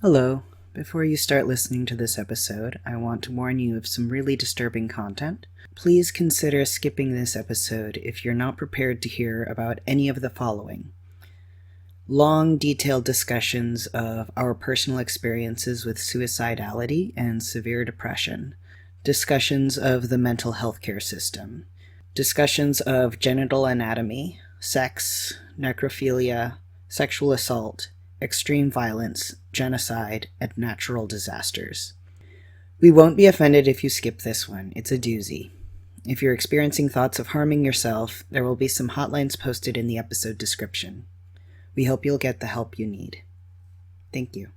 Hello. Before you start listening to this episode, I want to warn you of some really disturbing content. Please consider skipping this episode if you're not prepared to hear about any of the following. Long, detailed discussions of our personal experiences with suicidality and severe depression. Discussions of the mental health care system. Discussions of genital anatomy, sex, necrophilia, sexual assault, extreme violence, genocide, and natural disasters. We won't be offended if you skip this one. It's a doozy. If you're experiencing thoughts of harming yourself, there will be some hotlines posted in the episode description. We hope you'll get the help you need. Thank you.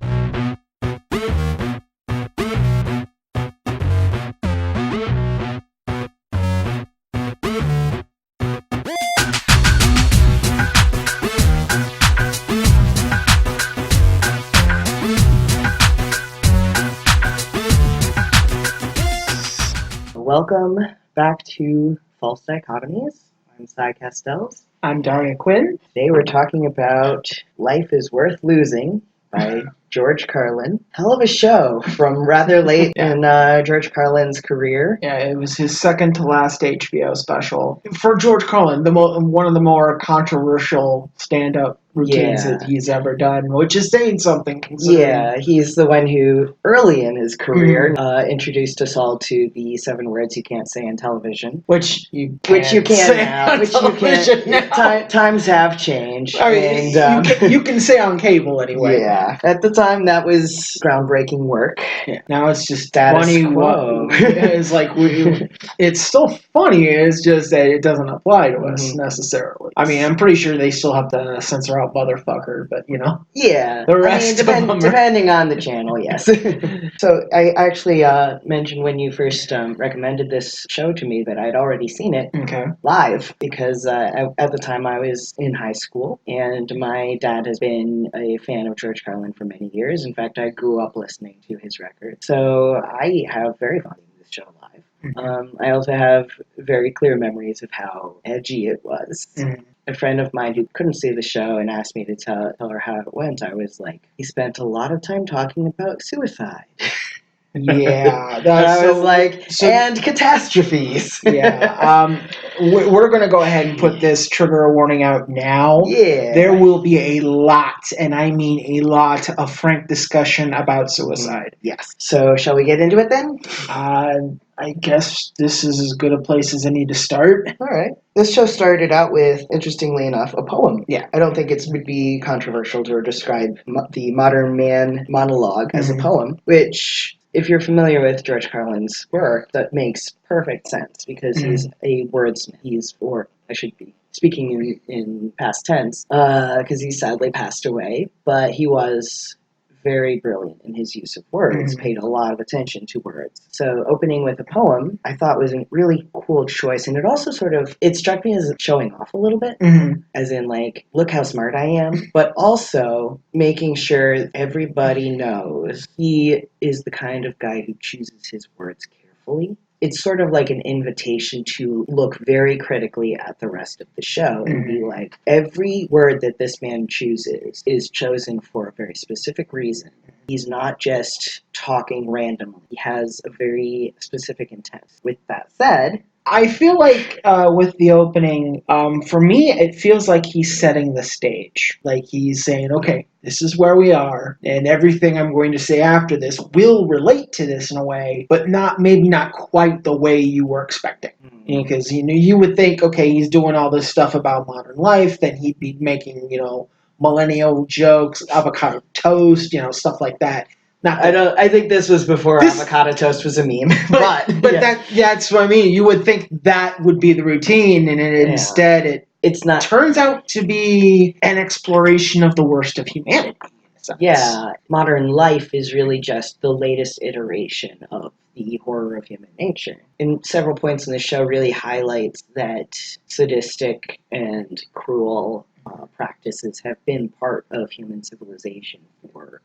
Welcome back to False Dichotomies. I'm Cy Castells. I'm Daria Quinn. Today we're talking about Life is Worth Losing by George Carlin. Hell of a show from rather late in George Carlin's career. Yeah, it was his second to last HBO special. For George Carlin, one of the more controversial stand-up routines that he's ever done, which is saying something. Yeah, he's the one who, early in his career, introduced us all to the 7 words you can't say on television. Which you can now. Times have changed. I mean, you can say on cable anyway. Yeah, at the time that was groundbreaking work. Yeah. Now it's just Status funny. quo. It's like it's still funny. It's just that it doesn't apply to us necessarily. I mean, I'm pretty sure they still have to censor out motherfucker, but you know. Yeah, the rest of them depending on the channel, yes. So I actually mentioned when you first recommended this show to me that I'd already seen it live because at the time I was in high school and my dad has been a fan of George Carlin for many years. In fact, I grew up listening to his records, so I have very fond of this show live. I also have very clear memories of how edgy it was. A friend of mine who couldn't see the show and asked me to tell her how it went, I was like, he spent a lot of time talking about suicide. Yeah, and catastrophes. Yeah, we're going to go ahead and put this trigger warning out now. Yeah. There will be a lot, and I mean a lot, of frank discussion about suicide. Yes. So, shall we get into it then? I guess this is as good a place as any to start. All right. This show started out with, interestingly enough, a poem. Yeah. I don't think it would be controversial to describe the modern man monologue as a poem, which, if you're familiar with George Carlin's work, that makes perfect sense because he's a wordsmith. I should be speaking in past tense because he sadly passed away, but he was very brilliant in his use of words, paid a lot of attention to words. So opening with a poem, I thought was a really cool choice. And it also it struck me as showing off a little bit, as in like, look how smart I am, but also making sure everybody knows he is the kind of guy who chooses his words carefully. It's sort of like an invitation to look very critically at the rest of the show and be like, every word that this man chooses is chosen for a very specific reason. He's not just talking randomly. He has a very specific intent. With that said, I feel like with the opening, for me, it feels like he's setting the stage. Like he's saying, okay, this is where we are, and everything I'm going to say after this will relate to this in a way, but maybe not quite the way you were expecting. Because you would think, okay, he's doing all this stuff about modern life, then he'd be making millennial jokes, avocado toast, stuff like that. I think this was before avocado toast was a meme. but that's what I mean. You would think that would be the routine, and instead it's not. Turns out to be an exploration of the worst of humanity. Yeah, modern life is really just the latest iteration of the horror of human nature. And several points in the show really highlights that sadistic and cruel practices have been part of human civilization for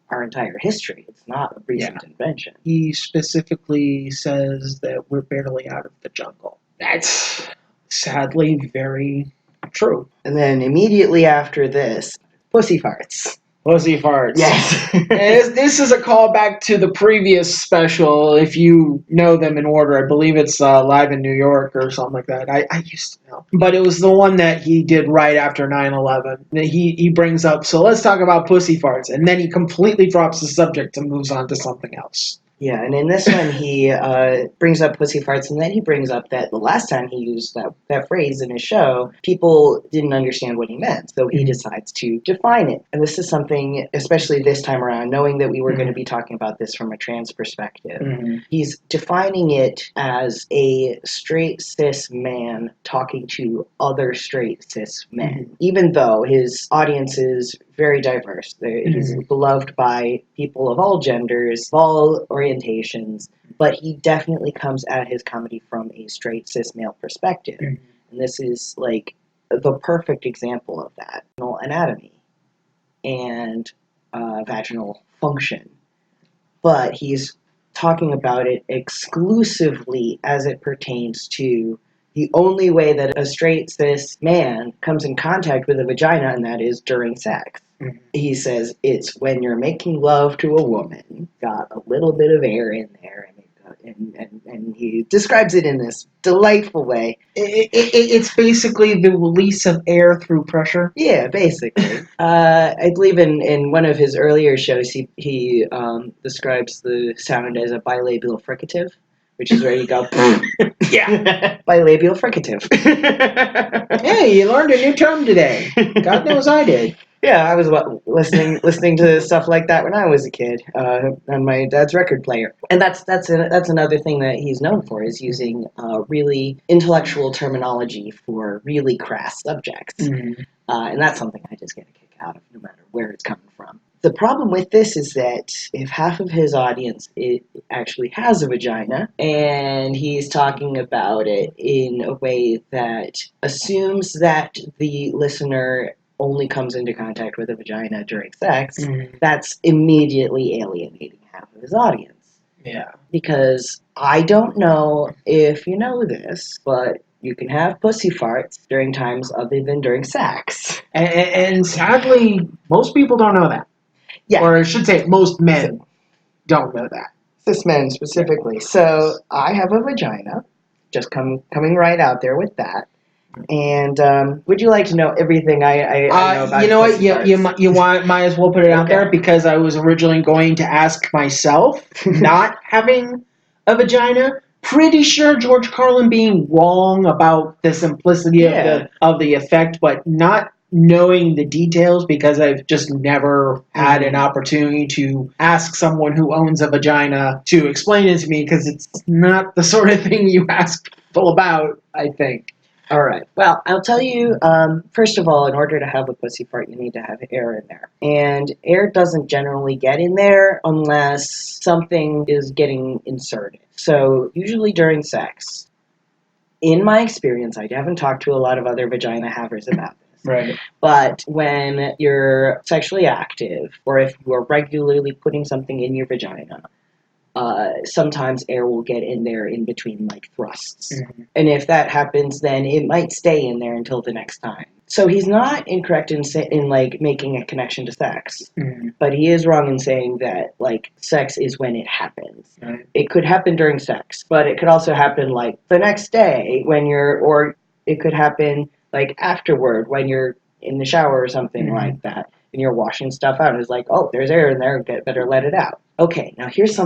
our entire history. It's not a recent invention. He specifically says that we're barely out of the jungle. That's sadly very true. And then immediately after this, pussy farts. Pussy farts. Yes. This is a callback to the previous special, if you know them in order. I believe it's Live in New York or something like that. I used to know. But it was the one that he did right after 9/11. He brings up, so let's talk about pussy farts. And then he completely drops the subject and moves on to something else. Yeah, and in this one, he brings up pussy farts, and then he brings up that the last time he used that phrase in his show, people didn't understand what he meant, so he decides to define it. And this is something, especially this time around, knowing that we were going to be talking about this from a trans perspective, he's defining it as a straight cis man talking to other straight cis men, even though his audience is very diverse. He's beloved by people of all genders, of all orientations, but he definitely comes at his comedy from a straight cis male perspective. And this is like the perfect example of that. Anatomy and vaginal function. But he's talking about it exclusively as it pertains to the only way that a straight cis man comes in contact with a vagina, and that is during sex. He says it's when you're making love to a woman, got a little bit of air in there, and he describes it in this delightful way. It's basically the release of air through pressure. Yeah, basically. I believe in one of his earlier shows, he describes the sound as a bilabial fricative, which is where you go, yeah, bilabial fricative. Hey, you learned a new term today. God knows I did. Yeah, I was listening to stuff like that when I was a kid on my dad's record player, and that's another thing that he's known for, is using really intellectual terminology for really crass subjects, and that's something I just get a kick out of, no matter where it's coming from. The problem with this is that if half of his audience actually has a vagina, and he's talking about it in a way that assumes that the listener only comes into contact with a vagina during sex, that's immediately alienating half of his audience. Yeah. Because I don't know if you know this, but you can have pussy farts during times other than during sex. And sadly, most people don't know that. Yeah. Or I should say, most men don't know that. Cis men specifically. So I have a vagina, just coming right out there with that. And would you like to know everything I know about? You know what? You might as well put it out there, because I was originally going to ask myself, not having a vagina. Pretty sure George Carlin being wrong about the simplicity of the effect, but not knowing the details, because I've just never had an opportunity to ask someone who owns a vagina to explain it to me, because it's not the sort of thing you ask people about, I think. All right. Well, I'll tell you, first of all, in order to have a pussy fart, you need to have air in there. And air doesn't generally get in there unless something is getting inserted. So usually during sex, in my experience, I haven't talked to a lot of other vagina havers about this. Right. But when you're sexually active, or if you are regularly putting something in your vagina, sometimes air will get in there in between like thrusts. And if that happens, then it might stay in there until the next time. So he's not incorrect in like making a connection to sex, but he is wrong in saying that like sex is when it happens. It could happen during sex, but it could also happen like the next day or it could happen like afterward when you're in the shower or something like that, and you're washing stuff out, and it's like, oh, there's air in there, better let it out. Okay, now here's a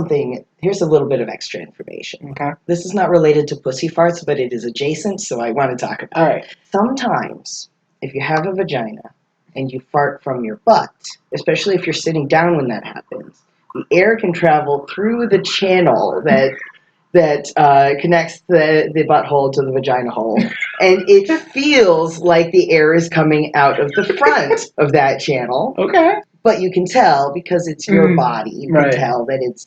little bit of extra information. Okay. This is not related to pussy farts, but it is adjacent, so I want to talk about it. All right. Sometimes, if you have a vagina and you fart from your butt, especially if you're sitting down when that happens, the air can travel through the channel that connects the butthole to the vagina hole, and it feels like the air is coming out of the front of that channel. Okay. But you can tell, because it's your body, you can tell that it's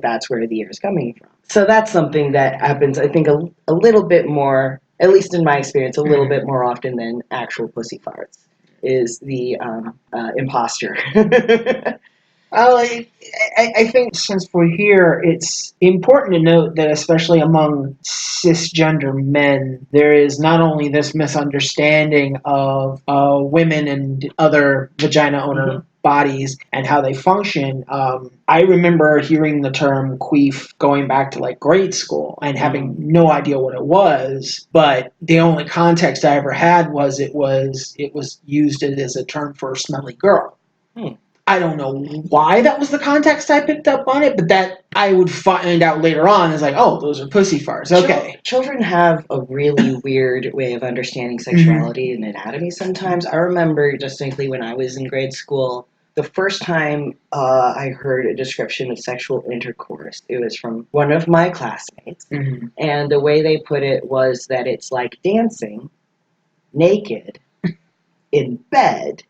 that's where the air is coming from. So that's something that happens, I think, a little bit more, at least in my experience, a little bit more often than actual pussy farts, is the imposter. I think since we're here, it's important to note that especially among cisgender men, there is not only this misunderstanding of women and other vagina bodies and how they function. I remember hearing the term queef going back to like grade school and having no idea what it was, but the only context I ever had was it was used as a term for a smelly girl. I don't know why that was the context I picked up on it, but that I would find out later on is like, oh, those are pussy farts. Okay. Children have a really weird way of understanding sexuality and anatomy sometimes. I remember distinctly when I was in grade school, the first time I heard a description of sexual intercourse, it was from one of my classmates. And the way they put it was that it's like dancing naked in bed,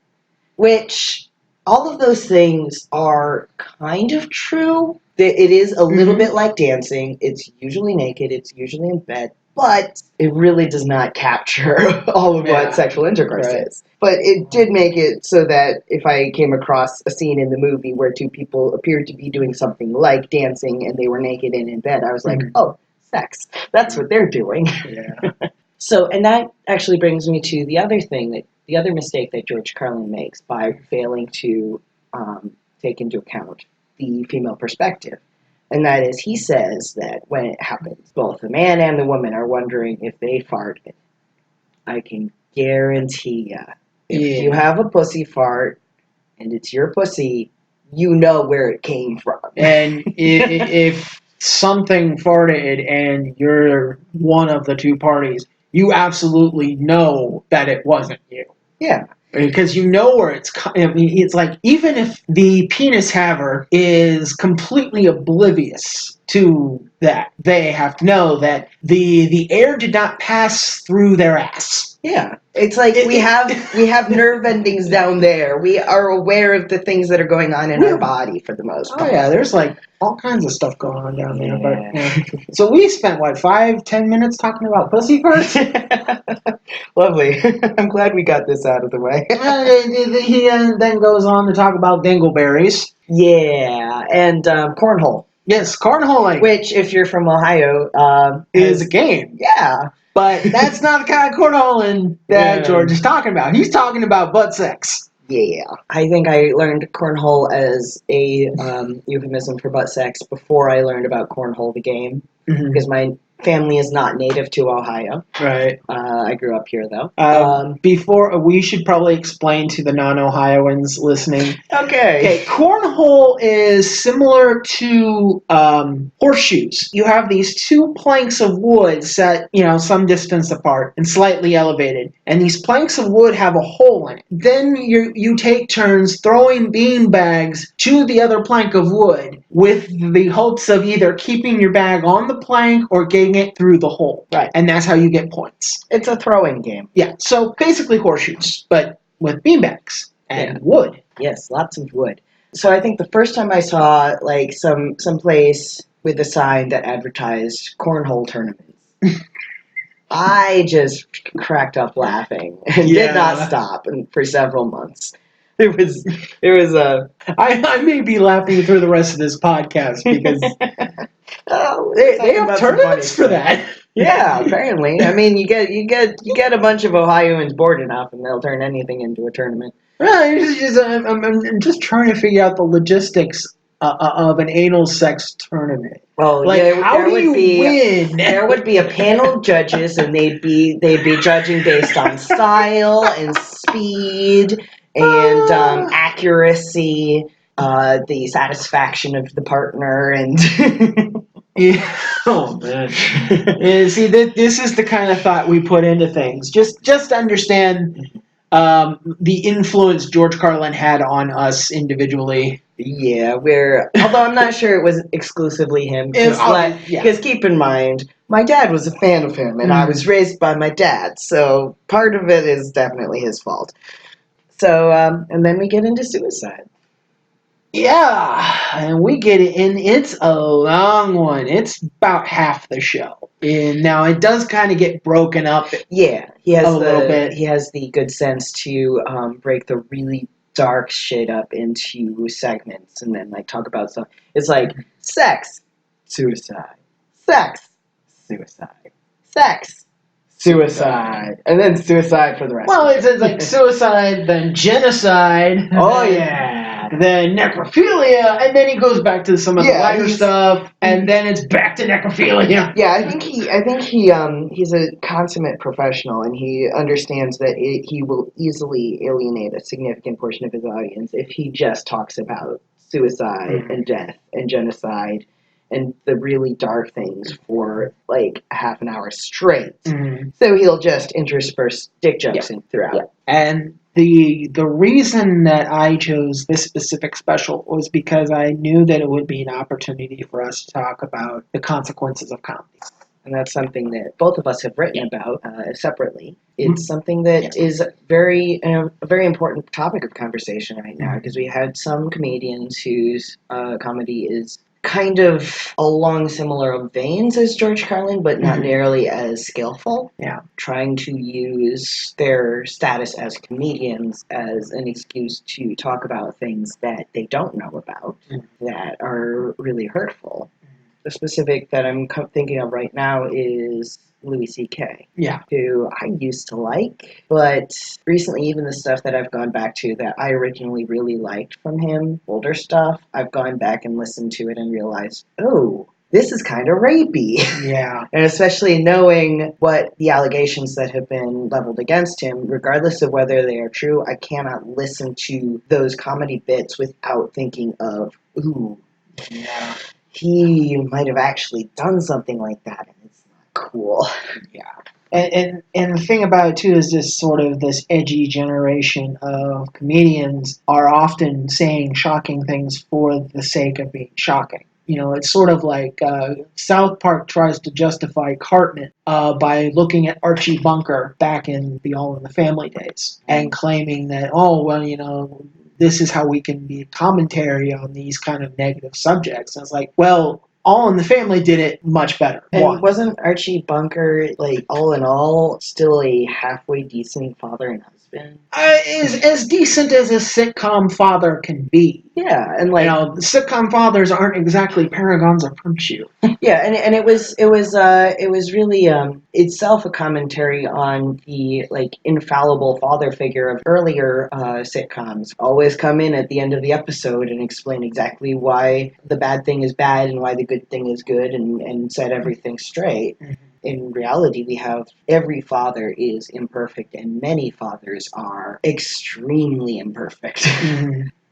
which... all of those things are kind of true. It is a little bit like dancing. It's usually naked. It's usually in bed. But it really does not capture all of what sexual intercourse is. But it did make it so that if I came across a scene in the movie where two people appeared to be doing something like dancing and they were naked and in bed, I was like, oh, sex. That's what they're doing. So, and that actually brings me to the other thing the other mistake that George Carlin makes by failing to take into account the female perspective. And that is, he says that when it happens, both the man and the woman are wondering if they farted. I can guarantee you, if you have a pussy fart and it's your pussy, you know where it came from. And if something farted and you're one of the two parties, you absolutely know that it wasn't you. Yeah. Because you know where it's coming. I mean, it's like, even if the penis haver is completely oblivious to that, they have to know that the air did not pass through their ass. Yeah. It's like we have nerve endings down there. We are aware of the things that are going on in our body for the most part. Oh yeah, there's like all kinds of stuff going on down there. But so we spent 5-10 minutes talking about pussy first. Lovely. I'm glad we got this out of the way. He then goes on to talk about dingleberries. Yeah, and cornhole. Yes, cornholing. Which, if you're from Ohio, is a game. Yeah. But that's not the kind of cornholing that George is talking about. He's talking about butt sex. Yeah. I think I learned cornhole as a euphemism for butt sex before I learned about cornhole the game. Because my family is not native to Ohio. Right. I grew up here, though. Before, we should probably explain to the non-Ohioans listening. Okay. Cornhole is similar to horseshoes. You have these two planks of wood set, some distance apart and slightly elevated. And these planks of wood have a hole in it. Then you take turns throwing bean bags to the other plank of wood with the hopes of either keeping your bag on the plank or getting it through the hole. Right. And that's how you get points. It's a throwing game. Yeah. So basically horseshoes, but with beanbags and wood. Yes, lots of wood. So I think the first time I saw like some place with a sign that advertised cornhole tournaments, I just cracked up laughing and did not stop for several months. It was a... I may be laughing through the rest of this podcast because they have tournaments for that. Yeah, apparently. I mean, you get a bunch of Ohioans bored enough, and they'll turn anything into a tournament. I'm just trying to figure out the logistics of an anal sex tournament. Well, how do you win? There would be a panel of judges, and they'd be judging based on style and speed and accuracy, the satisfaction of the partner, and. Yeah. Oh man. See, this is the kind of thought we put into things. Just to understand the influence George Carlin had on us individually. Yeah, although I'm not sure it was exclusively him. Because keep in mind, my dad was a fan of him, and I was raised by my dad, so part of it is definitely his fault. So, and then we get into suicide. Yeah, and we get it in. It's a long one. It's about half the show. And now it does kind of get broken up. Yeah, he has a little bit. He has the good sense to break the really dark shit up into segments and then talk about stuff. It's like sex, suicide, sex, suicide, sex, suicide, and then suicide for the rest. Well, it's like suicide, then genocide. Oh yeah. then necrophilia, and then he goes back to some of the lighter stuff, and then it's back to necrophilia. Yeah, I think he's a consummate professional, and he understands that he will easily alienate a significant portion of his audience if he just talks about suicide and death and genocide and the really dark things for like half an hour straight. So he'll just intersperse dick jokes in throughout. Yeah. And the reason that I chose this specific special was because I knew that it would be an opportunity for us to talk about the consequences of comedy. And that's something that both of us have written about separately. It's something that is a very important topic of conversation right now, because we had some comedians whose comedy is kind of along similar veins as George Carlin, but not nearly as skillful. Yeah. Trying to use their status as comedians as an excuse to talk about things that they don't know about that are really hurtful. The specific that I'm thinking of right now is Louis C.K., who I used to like, but recently even the stuff that I've gone back to that I originally really liked from him, older stuff, I've gone back and listened to it and realized, oh, this is kind of rapey. Yeah. And especially knowing what the allegations that have been leveled against him, regardless of whether they are true, I cannot listen to those comedy bits without thinking of, ooh, yeah, he might have actually done something like that, and it's not cool. Yeah. And the thing about it too is this edgy generation of comedians are often saying shocking things for the sake of being shocking. You know, it's sort of like South Park tries to justify Cartman by looking at Archie Bunker back in the All in the Family days and claiming that, oh, well, you know, this is how we can be commentary on these kind of negative subjects. And it's like, well, All in the Family did it much better. And wasn't Archie Bunker, like, all in all, still a halfway decent father and husband? As decent as a sitcom father can be. Yeah, and like, you know, sitcom fathers aren't exactly paragons of virtue. Yeah, and it was really itself a commentary on the like infallible father figure of earlier sitcoms. Always come in at the end of the episode and explain exactly why the bad thing is bad and why the good thing is good, and set everything straight. In reality, we have every father is imperfect, and many fathers are extremely imperfect.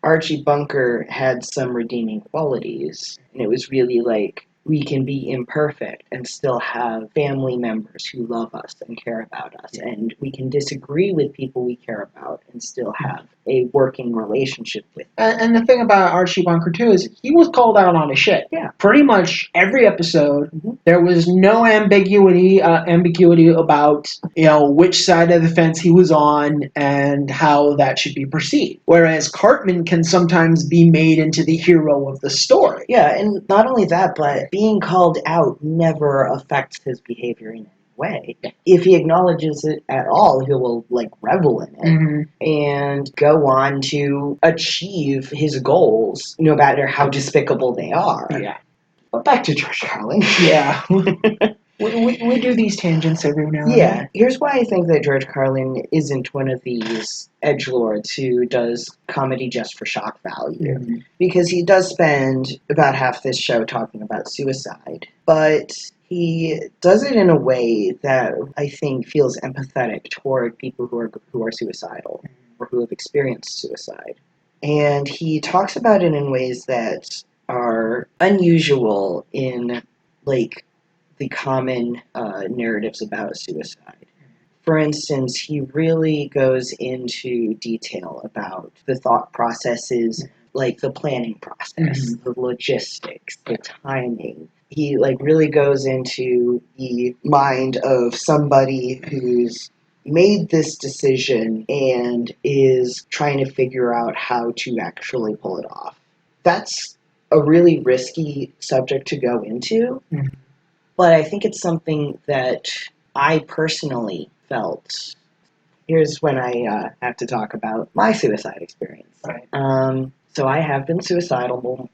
Archie Bunker had some redeeming qualities, and it was really like, we can be imperfect and still have family members who love us and care about us, and we can disagree with people we care about and still have a working relationship with them. And the thing about Archie Bunker too is he was called out on his shit. Yeah. Pretty much every episode, there was no ambiguity about, you know, which side of the fence he was on and how that should be perceived. Whereas Cartman can sometimes be made into the hero of the story. Yeah, and not only that, but being called out never affects his behavior in any way. If he acknowledges it at all, he will like revel in it and go on to achieve his goals, no matter how despicable they are. Yeah. But back to George Carlin. Yeah. We do these tangents every now and then. Yeah. Here's why I think that George Carlin isn't one of these edgelords who does comedy just for shock value. Because he does spend about half this show talking about suicide. But he does it in a way that I think feels empathetic toward people who are suicidal or who have experienced suicide. And he talks about it in ways that are unusual in, like, the common narratives about suicide. For instance, he really goes into detail about the thought processes, like the planning process, the logistics, the timing. He like really goes into the mind of somebody who's made this decision and is trying to figure out how to actually pull it off. That's a really risky subject to go into. But I think it's something that I personally felt. Here's when I have to talk about my suicide experience. Right. So I have been suicidal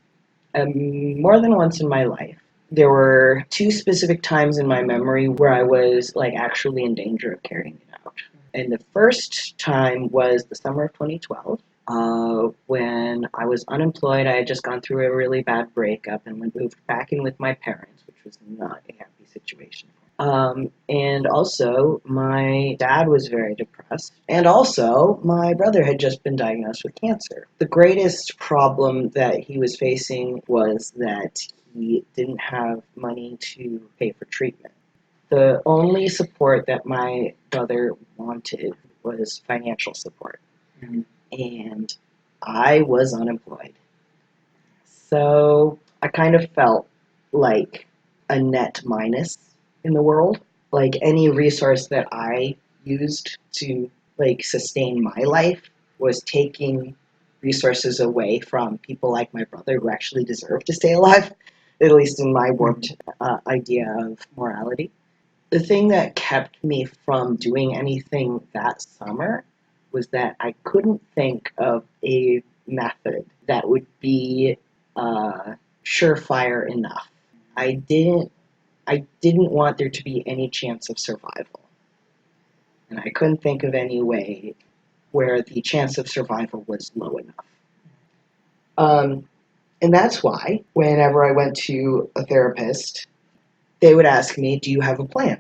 more than once in my life. There were two specific times in my memory where I was like actually in danger of carrying it out. And the first time was the summer of 2012. When I was unemployed, I had just gone through a really bad breakup and moved back in with my parents, which was not a happy situation. And also, my dad was very depressed. And also, my brother had just been diagnosed with cancer. The greatest problem that he was facing was that he didn't have money to pay for treatment. The only support that my brother wanted was financial support. Mhm. And I was unemployed. So I kind of felt like a net minus in the world. Like any resource that I used to like sustain my life was taking resources away from people like my brother who actually deserve to stay alive, at least in my warped idea of morality. The thing that kept me from doing anything that summer was that I couldn't think of a method that would be surefire enough. I didn't I didn't want there to be any chance of survival. And I couldn't think of any way where the chance of survival was low enough. And that's why, whenever I went to a therapist, they would ask me, "Do you have a plan?"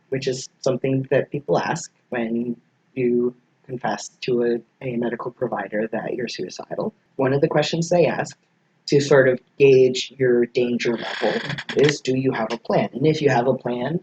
Which is something that people ask when you confess to a medical provider that you're suicidal. One of the questions they ask to sort of gauge your danger level is, do you have a plan? And if you have a plan,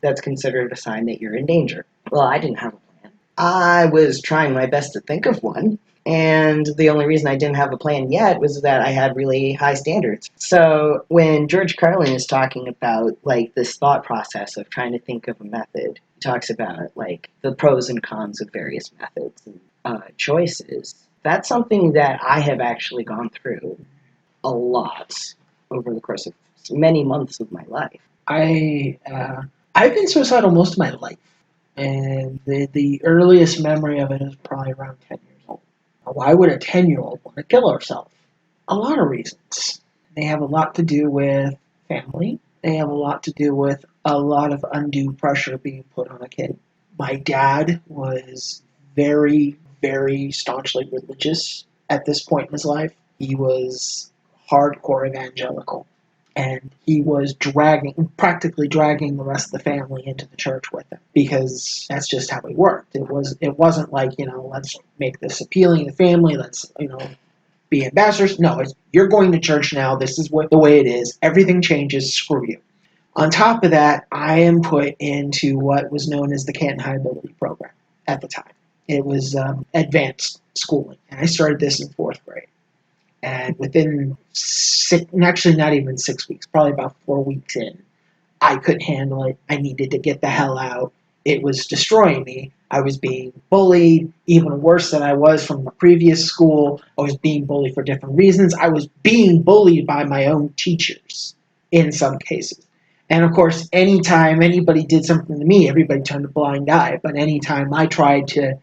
that's considered a sign that you're in danger. Well, I didn't have a plan. I was trying my best to think of one, and the only reason I didn't have a plan yet was that I had really high standards. So when George Carlin is talking about like this thought process of trying to think of a method, he talks about like the pros and cons of various methods and choices. That's something that I have actually gone through a lot over the course of many months of my life. I've been suicidal most of my life, and the earliest memory of it is probably around 10 years old. Now, why would a 10-year-old want to kill herself? A lot of reasons. They have a lot to do with family. They have a lot to do with a lot of undue pressure being put on a kid. My dad was very, very staunchly religious at this point in his life. He was hardcore evangelical, and he was practically dragging the rest of the family into the church with him because that's just how he worked. It wasn't like, let's make this appealing to the family. Let's be ambassadors. No, you're going to church now. This is the way it is. Everything changes. Screw you. On top of that, I am put into what was known as the Canton High Ability Program at the time. It was advanced schooling, and I started this in 4th grade. And within actually not even 6 weeks, probably about 4 weeks in, I couldn't handle it. I needed to get the hell out. It was destroying me. I was being bullied, even worse than I was from the previous school. I was being bullied for different reasons. I was being bullied by my own teachers in some cases. And of course, anytime anybody did something to me, everybody turned a blind eye. But anytime I tried to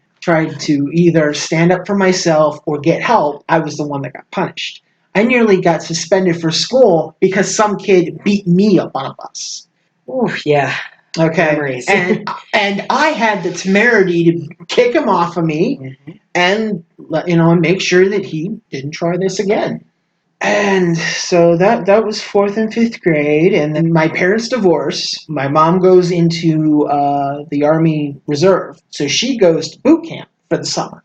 either stand up for myself or get help, I was the one that got punished. I nearly got suspended for school because some kid beat me up on a bus. Ooh, yeah. Okay, Memories. and I had the temerity to kick him off of me and make sure that he didn't try this again. And so that was 4th and 5th grade, and then my parents divorce. My mom goes into the Army Reserve, so she goes to boot camp for the summer.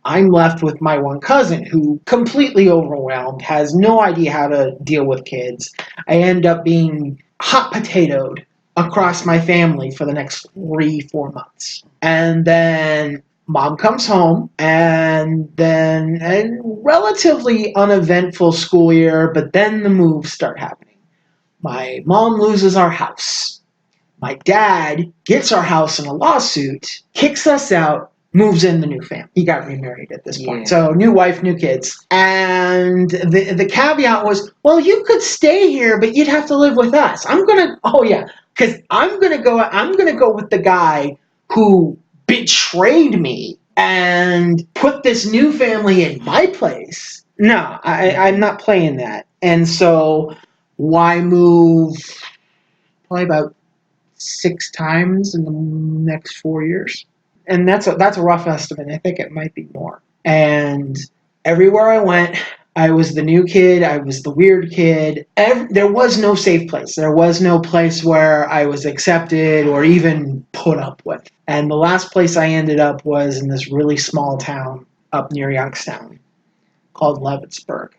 I'm left with my one cousin who completely overwhelmed, has no idea how to deal with kids. I end up being hot potatoed across my family for the next 3-4 months. And then mom comes home, and then a relatively uneventful school year, but then the moves start happening. My mom loses our house. My dad gets our house in a lawsuit, kicks us out, moves in the new family. He got remarried at this point. So new wife, new kids. And the caveat was, well, you could stay here, but you'd have to live with us. Because I'm gonna go with the guy who betrayed me and put this new family in my place. No, I'm not playing that. And so why move probably about 6 times in the next 4 years? And that's a rough estimate. I think it might be more. And everywhere I went, I was the new kid. I was the weird kid. There was no safe place. There was no place where I was accepted or even put up with. And the last place I ended up was in this really small town up near Youngstown called Leavittsburg.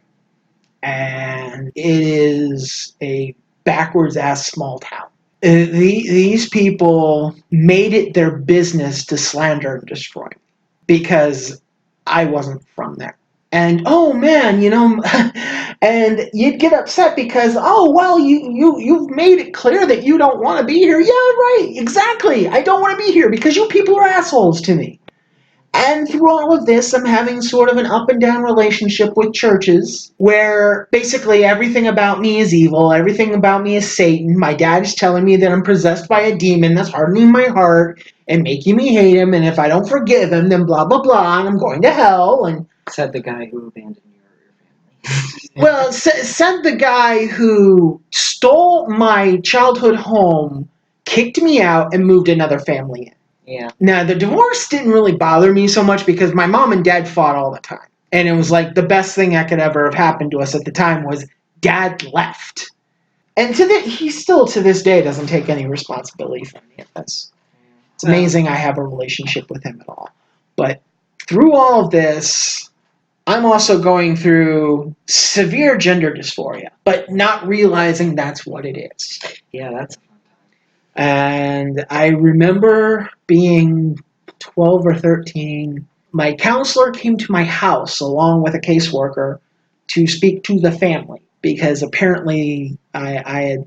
And it is a backwards ass small town. These people made it their business to slander and destroy me because I wasn't from there. And oh man, and you'd get upset because oh well, you've made it clear that you don't want to be here. Yeah, right, exactly. I don't want to be here because you people are assholes to me. And through all of this, I'm having sort of an up and down relationship with churches where basically everything about me is evil, everything about me is Satan. My dad is telling me that I'm possessed by a demon that's hardening my heart and making me hate him, and if I don't forgive him, then blah, blah, blah, and I'm going to hell. And said the guy who abandoned your family. well, said the guy who stole my childhood home, kicked me out, and moved another family in. Yeah. Now, the divorce didn't really bother me so much because my mom and dad fought all the time. And it was like the best thing that could ever have happened to us at the time was dad left. And he still to this day doesn't take any responsibility for me. It's amazing I have a relationship with him at all. But through all of this, I'm also going through severe gender dysphoria, but not realizing that's what it is. Yeah, that's... And I remember being 12 or 13. My counselor came to my house along with a caseworker to speak to the family because apparently I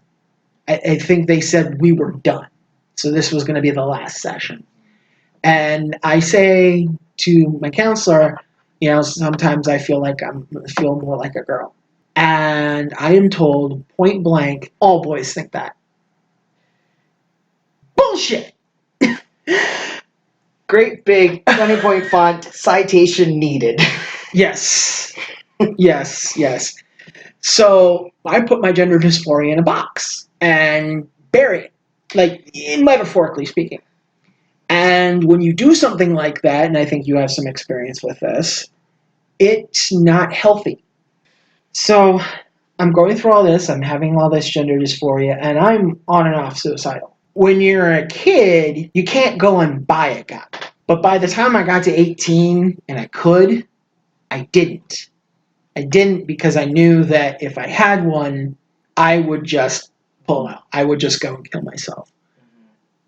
think they said we were done. So this was going to be the last session. And I say to my counselor, sometimes I feel more like a girl. And I am told point blank, all boys think that. Bullshit. Great big 20-point font, citation needed. Yes. So I put my gender dysphoria in a box and bury it, like metaphorically speaking. And when you do something like that, and I think you have some experience with this, it's not healthy. So I'm going through all this, I'm having all this gender dysphoria, and I'm on and off suicidal. When you're a kid, you can't go and buy a gun. But by the time I got to 18 and I could, I didn't. I didn't because I knew that if I had one, I would just pull out. I would just go and kill myself.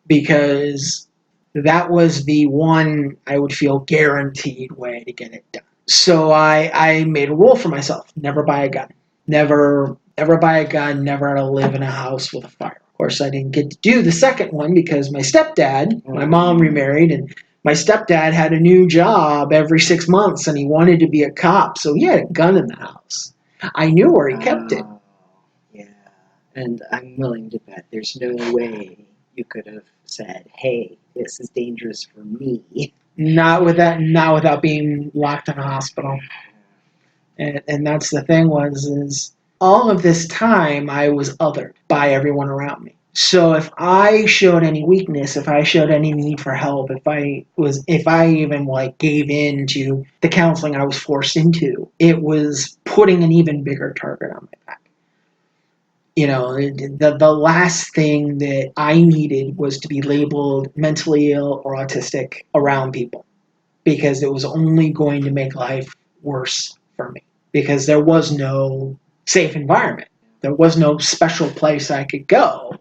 Because that was the one I would feel guaranteed way to get it done. So I made a rule for myself. Never buy a gun. Never buy a gun. Never live in a house with a fire. Of course, I didn't get to do the second one because my stepdad, my mom remarried, and my stepdad had a new job every 6 months, and he wanted to be a cop, so he had a gun in the house. I knew where he kept it. Yeah, and I'm willing to bet there's no way you could have said, hey, this is dangerous for me. Not without being locked in a hospital. And that's the thing is all of this time I was othered by everyone around me. So if I showed any weakness, if I showed any need for help, if I even gave in to the counseling I was forced into, it was putting an even bigger target on my back. The last thing that I needed was to be labeled mentally ill or autistic around people because it was only going to make life worse for me because there was no safe environment. There was no special place I could go.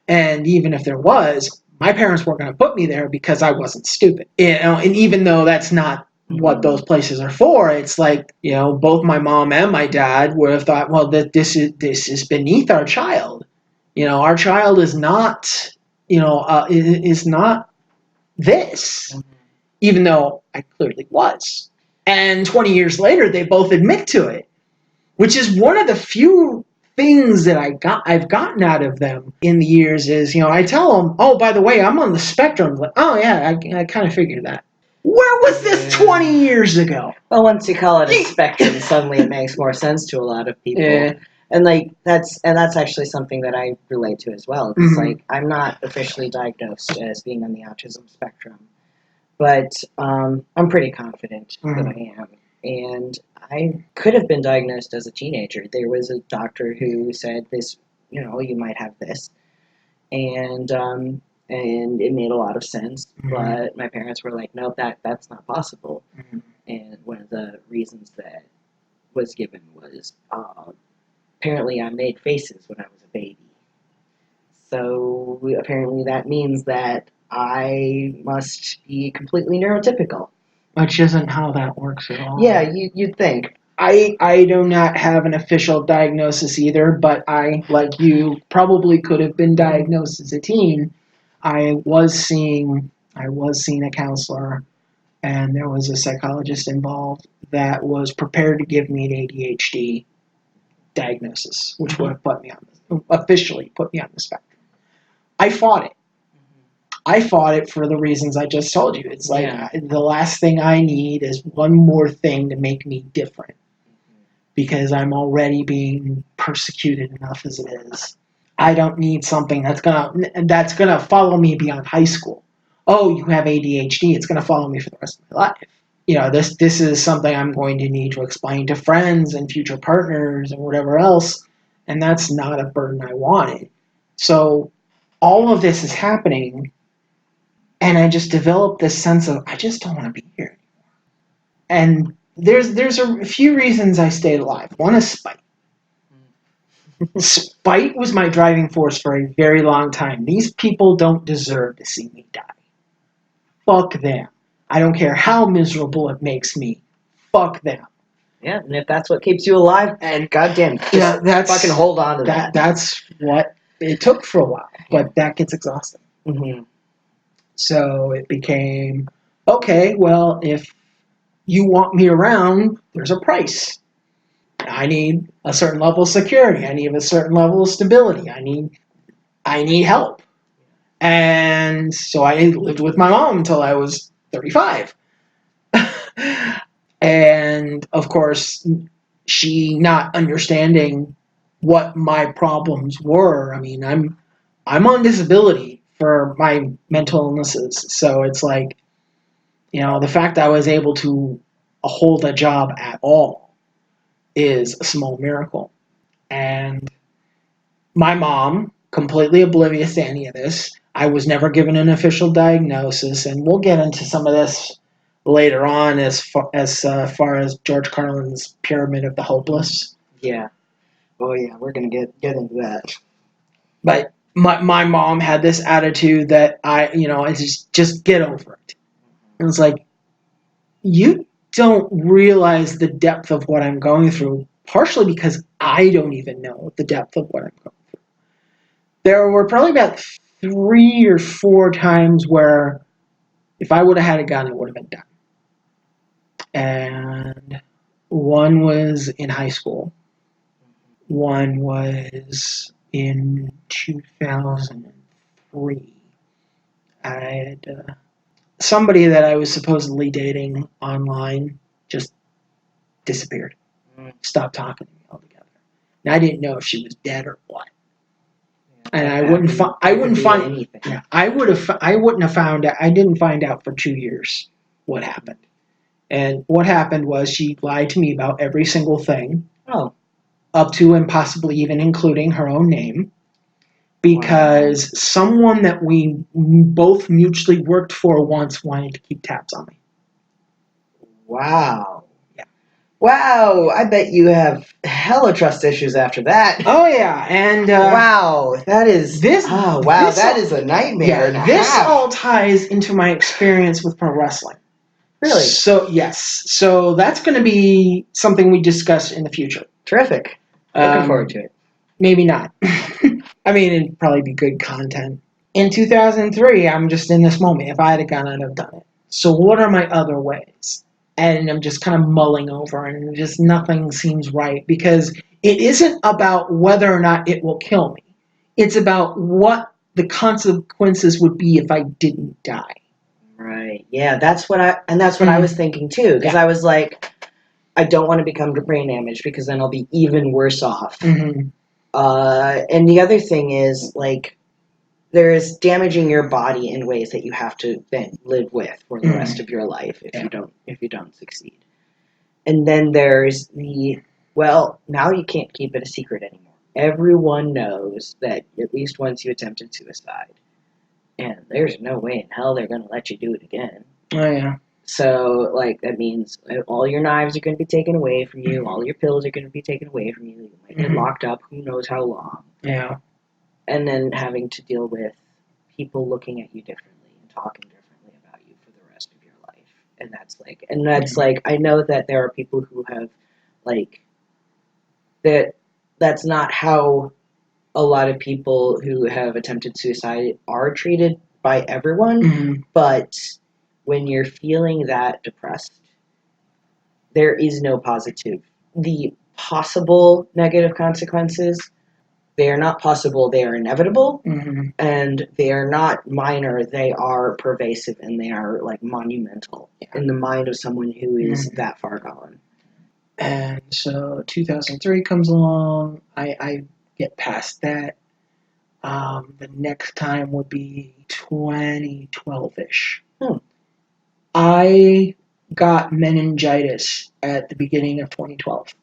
And even if there was, my parents weren't going to put me there because I wasn't stupid. And even though that's not what those places are for, it's like, both my mom and my dad would have thought, well, that this is beneath our child. Our child is not, is not this, even though I clearly was. And 20 years later, they both admit to it, which is one of the few things that I've gotten out of them in the years is, I tell them, oh, by the way, I'm on the spectrum. Like, oh, yeah, I kind of figured that. Where was this 20 years ago? Well, once you call it a spectrum, suddenly it makes more sense to a lot of people. Yeah. And that's actually something that I relate to as well. It's I'm not officially diagnosed as being on the autism spectrum, but I'm pretty confident that I am. And I could have been diagnosed as a teenager. There was a doctor who said this, you might have this, and it made a lot of sense. But my parents were like, nope, that's not possible. And one of the reasons that was given was apparently I made faces when I was a baby. So apparently that means that I must be completely neurotypical. Which isn't how that works at all. Yeah, you'd think. I do not have an official diagnosis either, but I, like you, probably could have been diagnosed as a teen. I was seeing a counselor, and there was a psychologist involved that was prepared to give me an ADHD diagnosis, which would have officially put me on the spectrum. I fought it. I fought it for the reasons I just told you. It's like the last thing I need is one more thing to make me different, because I'm already being persecuted enough as it is. I don't need something that's gonna follow me beyond high school. Oh, you have ADHD. It's gonna follow me for the rest of my life. This is something I'm going to need to explain to friends and future partners and whatever else, and that's not a burden I wanted. So all of this is happening, and I just developed this sense of I just don't want to be here anymore. And there's a few reasons I stayed alive. One is spite. Spite was my driving force for a very long time. These people don't deserve to see me die. Fuck them. I don't care how miserable it makes me. Fuck them. Yeah, and if that's what keeps you alive, and goddamn, just fucking hold on to that. That's what it took for a while, but that gets exhausting. So it became, okay, well, if you want me around, there's a price. I need a certain level of security. I need a certain level of stability. I need help. And so I lived with my mom until I was 35. And of course, she not understanding what my problems were. I mean, I'm on disability for my mental illnesses. So it's like, the fact that I was able to hold a job at all is a small miracle. And my mom, completely oblivious to any of this, I was never given an official diagnosis, and we'll get into some of this later on as far as George Carlin's Pyramid of the Hopeless. Yeah. Oh yeah, we're gonna get into that. But my mom had this attitude that I just get over it. And it's like, you don't realize the depth of what I'm going through, partially because I don't even know the depth of what I'm going through. There were probably about 3 or 4 times where if I would have had a gun, it would have been done. And one was in high school. One was in 2003. I had somebody that I was supposedly dating online just disappeared. Stopped talking to me altogether. And I didn't know if she was dead or what. And I wouldn't find anything. Yeah, I wouldn't have found out. I didn't find out for 2 years what happened. And what happened was she lied to me about every single thing. Oh. Up to and possibly even including her own name. Because someone that we both mutually worked for once wanted to keep tabs on me. Wow. Yeah. Wow, I bet you have hella trust issues after that. Oh yeah, and wow, that is this. Oh wow, that is a nightmare. Yeah, this all ties into my experience with pro wrestling. Really? So yes, so that's going to be something we discuss in the future. Terrific. Looking forward to it. Maybe not. I mean, it'd probably be good content. In 2003, I'm just in this moment. If I had a gun, I'd have done it. So what are my other ways? And I'm just kind of mulling over, and just nothing seems right, because it isn't about whether or not it will kill me. It's about what the consequences would be if I didn't die. Right. Yeah, that's what I was thinking too, because I was like, I don't want to become brain damaged, because then I'll be even worse off. Mm-hmm. And the other thing is, like, there's damaging your body in ways that you have to then live with for the rest of your life if you don't succeed. And then there's now you can't keep it a secret anymore. Everyone knows that at least once you attempted suicide, and there's no way in hell they're going to let you do it again. Oh, yeah. So, that means all your knives are going to be taken away from you, all your pills are going to be taken away from you, you might get locked up who knows how long. Yeah. And then having to deal with people looking at you differently and talking differently about you for the rest of your life. And that's I know that there are people who have, that's not how a lot of people who have attempted suicide are treated by everyone, but when you're feeling that depressed, there is no positive. The possible negative consequences, they are not possible, they are inevitable, and they are not minor, they are pervasive, and they are, monumental in the mind of someone who is that far gone. And so 2003 comes along, I get past that. The next time would be 2012-ish. I got meningitis at the beginning of 2012.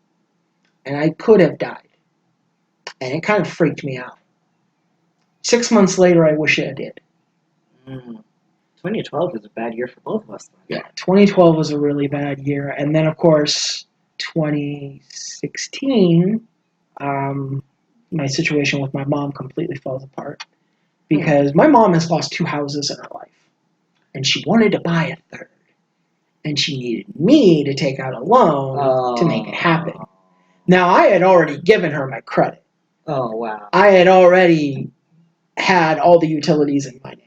And I could have died. And it kind of freaked me out. 6 months later, I wish I did. 2012 was a bad year for both of us. Yeah, 2012 was a really bad year. And then, of course, 2016, my situation with my mom completely falls apart. Because my mom has lost 2 houses in her life. And she wanted to buy a third. And she needed me to take out a loan to make it happen. Now, I had already given her my credit. Oh, wow. I had already had all the utilities in my name.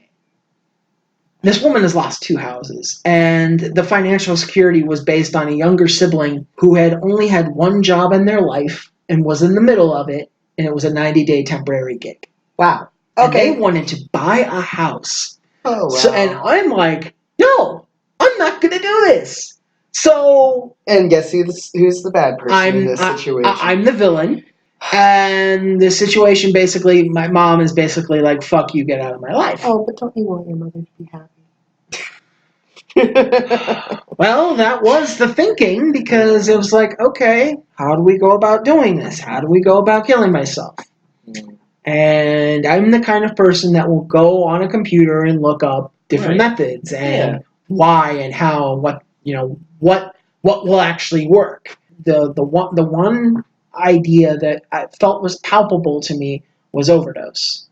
This woman has lost 2 houses, and the financial security was based on a younger sibling who had only had 1 job in their life and was in the middle of it, and it was a 90-day temporary gig. Wow. Okay. And they wanted to buy a house. Oh, wow. So, and I'm like, no, I'm not going to do this. So... And guess who's the bad person in this situation? I'm the villain. And the situation basically, my mom is basically like, fuck you, get out of my life. Oh, but don't you want your mother to be happy? Well, that was the thinking, because it was like, okay, how do we go about doing this? How do we go about killing myself? And I'm the kind of person that will go on a computer and look up different methods and why and how, what will actually work. The one idea that I felt was palpable to me was overdose.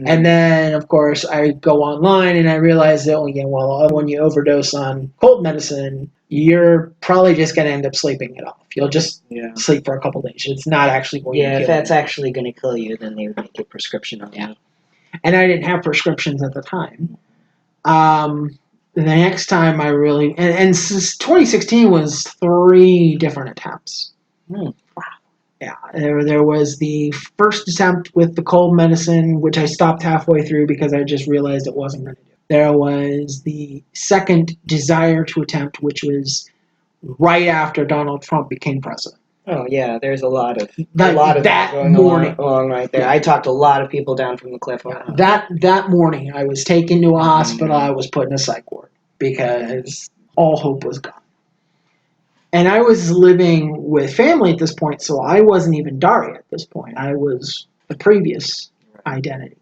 And then, of course, I go online and I realize that, when you overdose on cold medicine, you're probably just going to end up sleeping it off. You'll just sleep for a couple days. It's not actually going to kill you. Yeah, if that's actually going to kill you, then they would make a prescription on you. And I didn't have prescriptions at the time. The next time I really... And since 2016 was 3 different attempts. Wow. Yeah, there was the first attempt with the cold medicine, which I stopped halfway through because I just realized it wasn't going to do. There was the second desire to attempt, which was right after Donald Trump became president. Oh yeah, there's a lot of that going morning along right there. Yeah. I talked a lot of people down from the cliff. That morning, I was taken to a hospital. I was put in a psych ward because all hope was gone. And I was living with family at this point, so I wasn't even Daria at this point. I was the previous identity.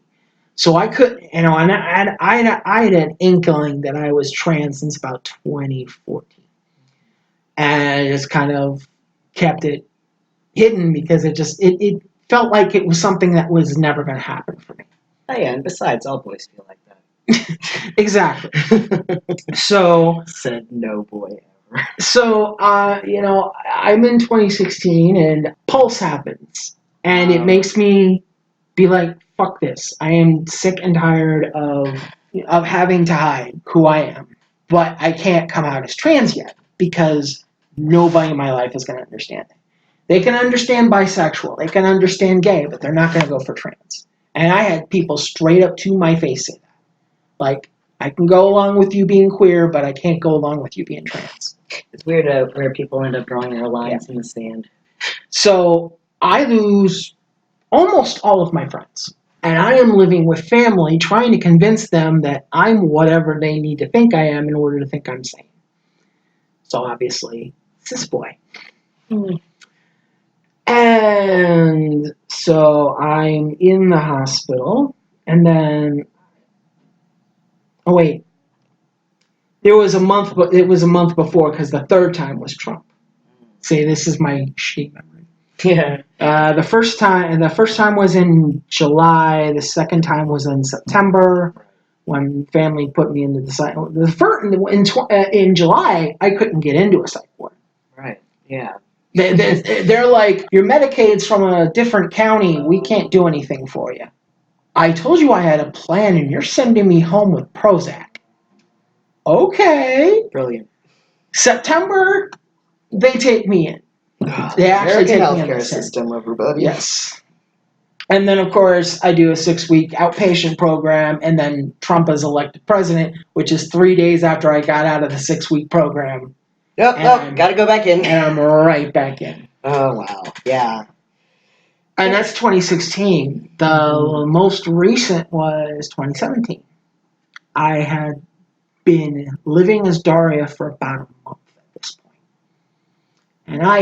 So I couldn't, and I had an inkling that I was trans since about 2014. And I just kind of kept it hidden because it felt like it was something that was never going to happen for me. Oh yeah, and besides, all boys feel like that. Exactly. So... Said no boy. So, I'm in 2016 and Pulse happens. And it makes me be like, fuck this. I am sick and tired of having to hide who I am. But I can't come out as trans yet because nobody in my life is going to understand it. They can understand bisexual. They can understand gay, but they're not going to go for trans. And I had people straight up to my face say that. Like, I can go along with you being queer, but I can't go along with you being trans. It's weird where people end up drawing their lines in the sand. So I lose almost all of my friends. And I am living with family trying to convince them that I'm whatever they need to think I am in order to think I'm sane. So obviously, cis boy. And so I'm in the hospital, and then, oh wait, it was a month before because the third time was Trump. See, this is my shitty memory. Yeah. The first time was in July. The second time was in September, when family put me into the psych. In July, I couldn't get into a psych ward. Right. Yeah. They're like, your Medicaid's from a different county. We can't do anything for you. I told you I had a plan, and you're sending me home with Prozac. Okay. Brilliant. September, they take me in. They actually American take me in healthcare the system, everybody. Yes. And then, of course, I do a 6-week outpatient program, and then Trump is elected president, which is 3 days after I got out of the 6-week program. Yep, gotta go back in. And I'm right back in. Oh, wow. Yeah. And that's 2016. The most recent was 2017. I had been living as Daria for about a month at this point. And I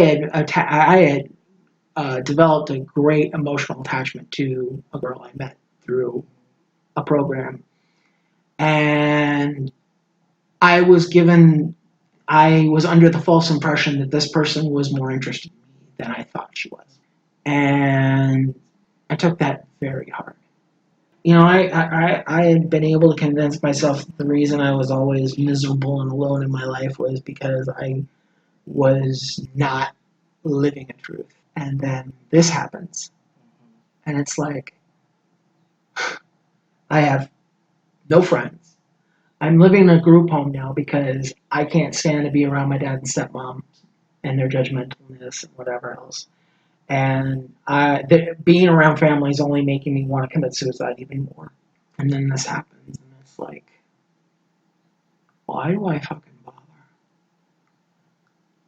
had developed a great emotional attachment to a girl I met through a program. And I was under the false impression that this person was more interested in me than I thought she was. And I took that very hard. You know, I had been able to convince myself that the reason I was always miserable and alone in my life was because I was not living a truth. And then this happens. And it's like, I have no friends. I'm living in a group home now because I can't stand to be around my dad and stepmom and their judgmentalness and whatever else. And being around family is only making me want to commit suicide even more. And then this happens, and it's like, why do I fucking bother?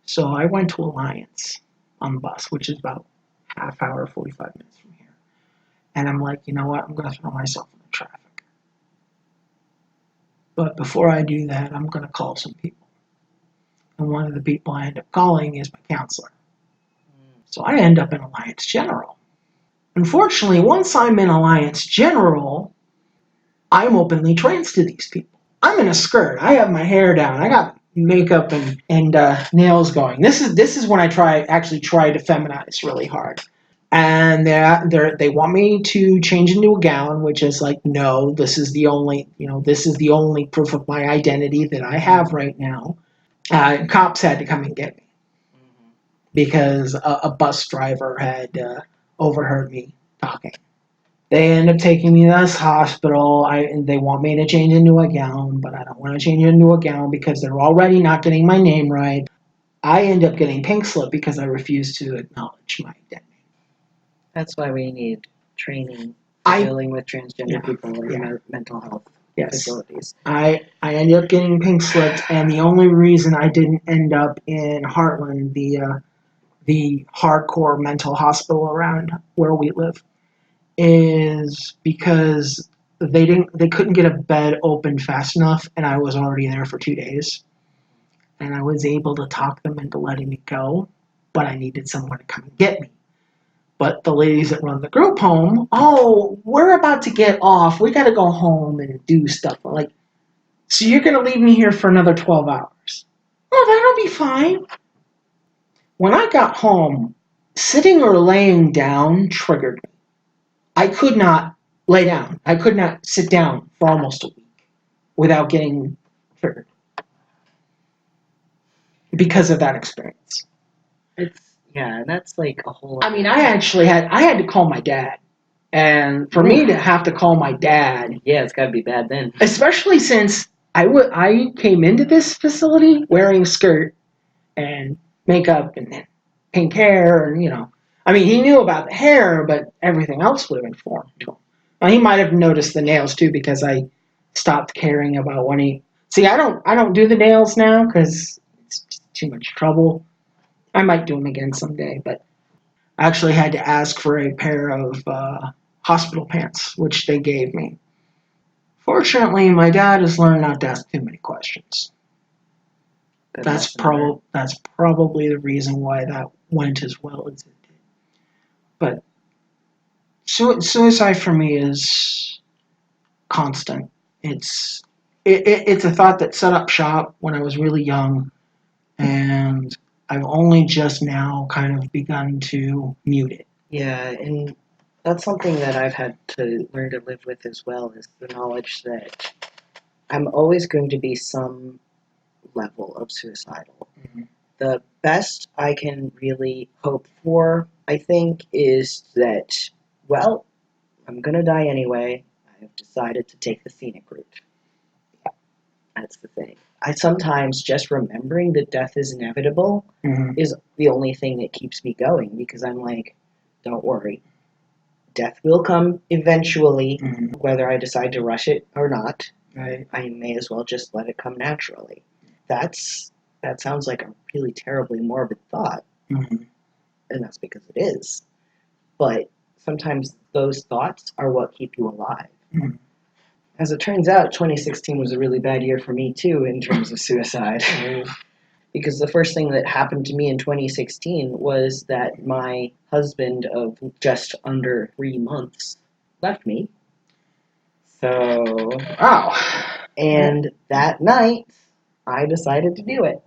So I went to Alliance on the bus, which is about half hour, 45 minutes from here. And I'm like, you know what? I'm going to throw myself in the traffic. But before I do that, I'm going to call some people. And one of the people I end up calling is my counselor. So I end up in Alliance General. Unfortunately, once I'm in Alliance General, I'm openly trans to these people. I'm in a skirt. I have my hair down. I got makeup and nails going. This is when I try to feminize really hard. And they want me to change into a gown, which is like, no, this is the only proof of my identity that I have right now. Cops had to come and get me because a bus driver had overheard me talking. They end up taking me to this hospital. They want me to change into a gown, but I don't want to change into a gown because they're already not getting my name right. I end up getting pink slip because I refuse to acknowledge my identity. That's why we need training dealing with transgender people in mental health facilities. I ended up getting pink slipped, and the only reason I didn't end up in Heartland, the hardcore mental hospital around where we live, is because they couldn't get a bed open fast enough, and I was already there for 2 days. And I was able to talk them into letting me go, but I needed someone to come and get me. But the ladies that run the group home, we're about to get off. We got to go home and do stuff. I'm like, so you're going to leave me here for another 12 hours? Oh, that'll be fine. When I got home, sitting or laying down triggered me. I could not lay down. I could not sit down for almost a week without getting triggered because of that experience. That's like a whole. I mean, I had to call my dad, and for me to have to call my dad, it's got to be bad then. Especially since I came into this facility wearing a skirt and makeup and pink hair, and I mean, he knew about the hair, but everything else would have been foreign to him. Now, he might have noticed the nails too because I stopped caring about when he. See, I don't do the nails now because it's just too much trouble. I might do them again someday, but I actually had to ask for a pair of hospital pants, which they gave me. Fortunately, my dad has learned not to ask too many questions. Good That's lesson learned. probably the reason why that went as well as it did. But suicide for me is constant. It's a thought that set up shop when I was really young, and I've only just now kind of begun to mute it. Yeah, and that's something that I've had to learn to live with as well, is the knowledge that I'm always going to be some level of suicidal. Mm-hmm. The best I can really hope for, I think, is that, well, I'm gonna die anyway. I've decided to take the scenic route. That's the thing. I sometimes just remembering that death is inevitable Mm-hmm. is the only thing that keeps me going, because I'm like, don't worry. Death will come eventually, Mm-hmm. whether I decide to rush it or not. Right. I may as well just let it come naturally. That sounds like a really terribly morbid thought, Mm-hmm. and that's because it is. But sometimes those thoughts are what keep you alive. Mm-hmm. As it turns out, 2016 was a really bad year for me too in terms of suicide. Because the first thing that happened to me in 2016 was that my husband of just under 3 months left me. So, Wow. and that night, I decided to do it.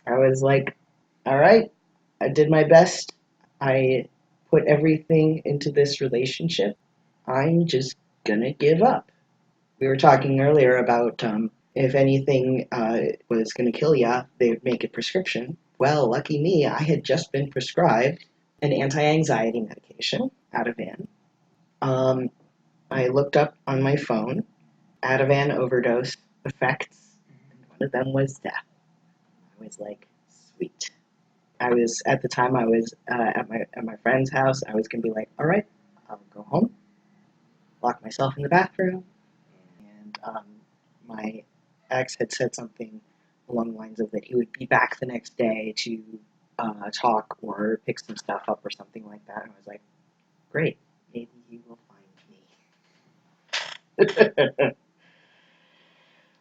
I was like, all right, I did my best. I put everything into this relationship. I'm just gonna give up. We were talking earlier about if anything was gonna kill ya, they would make a prescription. Well, lucky me, I had just been prescribed an anti-anxiety medication, Ativan. I looked up on my phone Ativan overdose effects, and one of them was death. I was like, sweet. I was at the time I was at my friend's house. I was gonna be like, all right, I'll go home, lock myself in the bathroom, and my ex had said something along the lines of that he would be back the next day to talk or pick some stuff up or something like that. And I was like, great, maybe he will find me.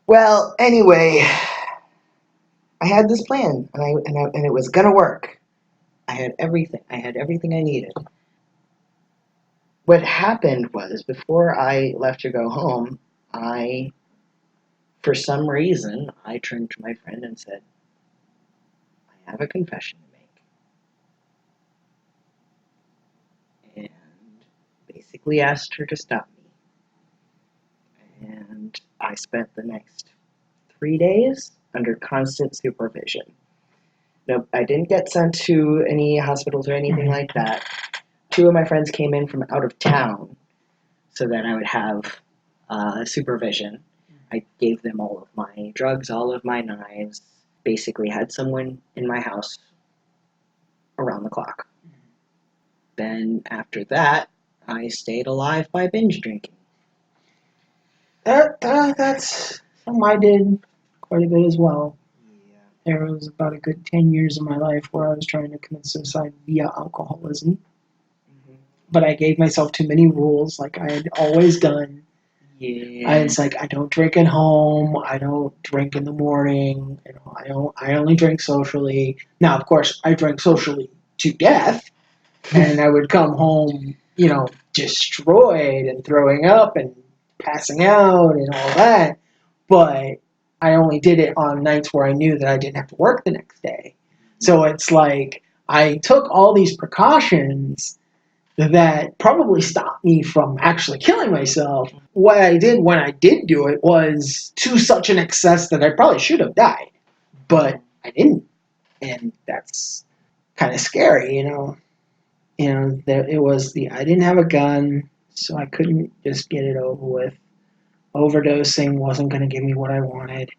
Well, anyway, I had this plan, and it was gonna work. I had everything. I had everything I needed. What happened was, before I left to go home, for some reason, I turned to my friend and said, I have a confession to make. And basically asked her to stop me. And I spent the next 3 days under constant supervision. Nope, I didn't get sent to any hospitals or anything like that. 2 of my friends came in from out of town so that I would have supervision. I gave them all of my drugs, all of my knives, basically had someone in my house around the clock. Then after that, I stayed alive by binge drinking. That's something I did quite a bit as well. Yeah. There was about a good 10 years of my life where I was trying to commit suicide via alcoholism. Mm-hmm. But I gave myself too many rules, like I had always done. Yeah. It's like I don't drink at home. I don't drink in the morning. I only drink socially. Now, of course, I drank socially to death, and I would come home, destroyed and throwing up and passing out and all that. But I only did it on nights where I knew that I didn't have to work the next day. So it's like I took all these precautions that probably stopped me from actually killing myself. What I did when I did do it was to such an excess that I probably should have died, but I didn't, and that's kind of scary, it was I didn't have a gun, so I couldn't just get it over with. Overdosing wasn't going to give me what I wanted.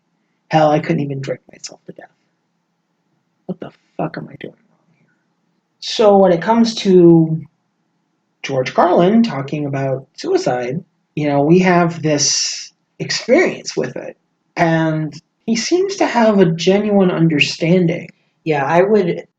Hell, I couldn't even drink myself to death. What the fuck am I doing wrong here? So when it comes to George Carlin talking about suicide, we have this experience with it. And he seems to have a genuine understanding. Yeah,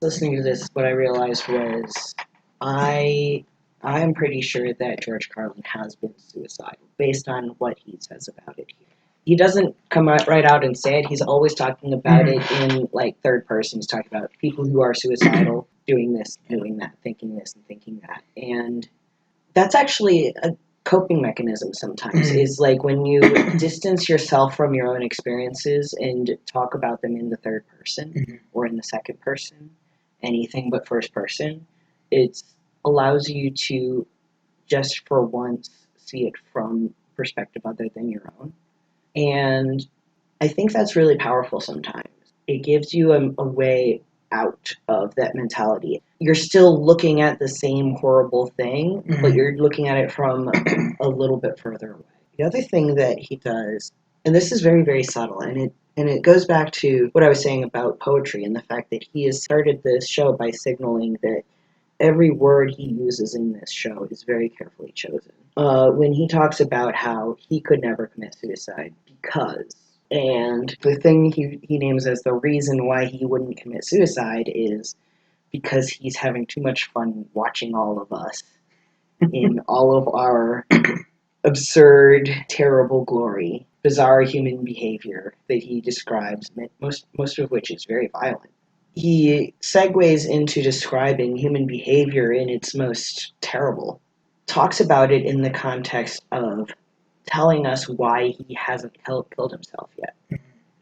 listening to this, what I realized was I I'm pretty sure that George Carlin has been suicidal based on what he says about it here. He doesn't come out right out and say it. He's always talking about it in like third person. He's talking about people who are suicidal, doing this, doing that, thinking this and thinking that. And that's actually a coping mechanism sometimes, is like when you distance yourself from your own experiences and talk about them in the third person or in the second person, anything but first person, it allows you to just for once see it from perspective other than your own. And I think that's really powerful sometimes. It gives you a way out of that mentality. You're still looking at the same horrible thing, but you're looking at it from a little bit further away. The other thing that he does, and this is very, very subtle, and it goes back to what I was saying about poetry and the fact that he has started this show by signaling that every word he uses in this show is very carefully chosen. When he talks about how he could never commit suicide because, and the thing he names as the reason why he wouldn't commit suicide is because he's having too much fun watching all of us in all of our absurd, terrible glory, bizarre human behavior that he describes, most of which is very violent. He segues into describing human behavior in its most terrible, talks about it in the context of telling us why he hasn't killed himself yet.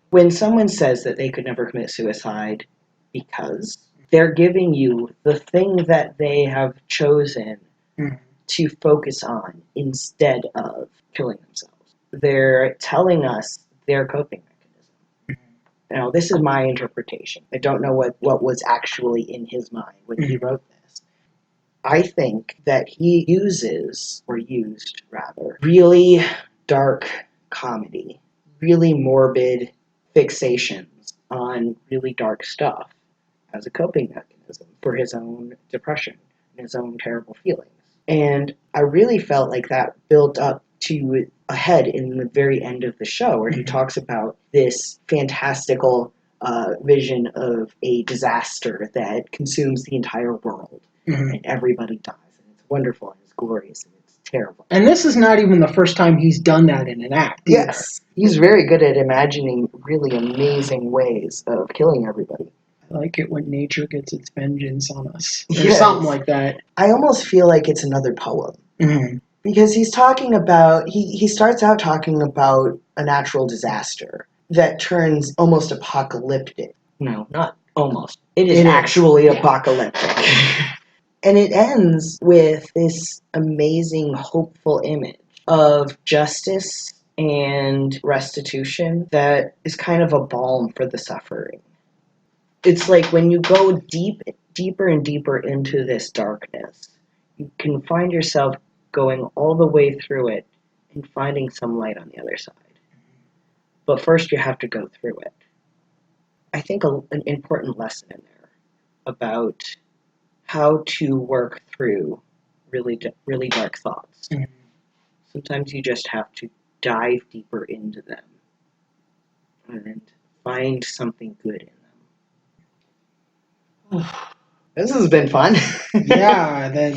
When someone says that they could never commit suicide because they're giving you the thing that they have chosen to focus on instead of killing themselves. They're telling us their coping mechanism. Now, this is my interpretation. I don't know what was actually in his mind when he wrote this. I think that he used, really dark comedy, really morbid fixations on really dark stuff as a coping mechanism for his own depression and his own terrible feelings. And I really felt like that built up to a head in the very end of the show where he talks about this fantastical vision of a disaster that consumes the entire world and everybody dies. And it's wonderful and it's glorious and it's terrible. And this is not even the first time he's done that in an act. Yes. He's very good at imagining really amazing ways of killing everybody. I like it when nature gets its vengeance on us. Or something like that. I almost feel like it's another poem. Because he's talking about, he starts out talking about a natural disaster that turns almost apocalyptic. No, not almost. It is actually apocalyptic. And it ends with this amazing, hopeful image of justice and restitution that is kind of a balm for the suffering. It's like when you go deeper and deeper into this darkness, you can find yourself going all the way through it and finding some light on the other side. But first you have to go through it. I think an important lesson in there about how to work through really dark thoughts. Sometimes you just have to dive deeper into them and find something good in them. This has been fun. Yeah, then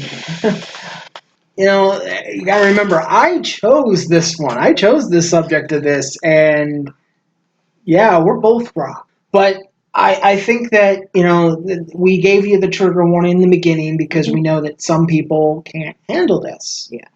you gotta remember, I chose this one. I chose this subject of this, and yeah, we're both wrong. But I think that, we gave you the trigger warning in the beginning because we know that some people can't handle this. Yeah.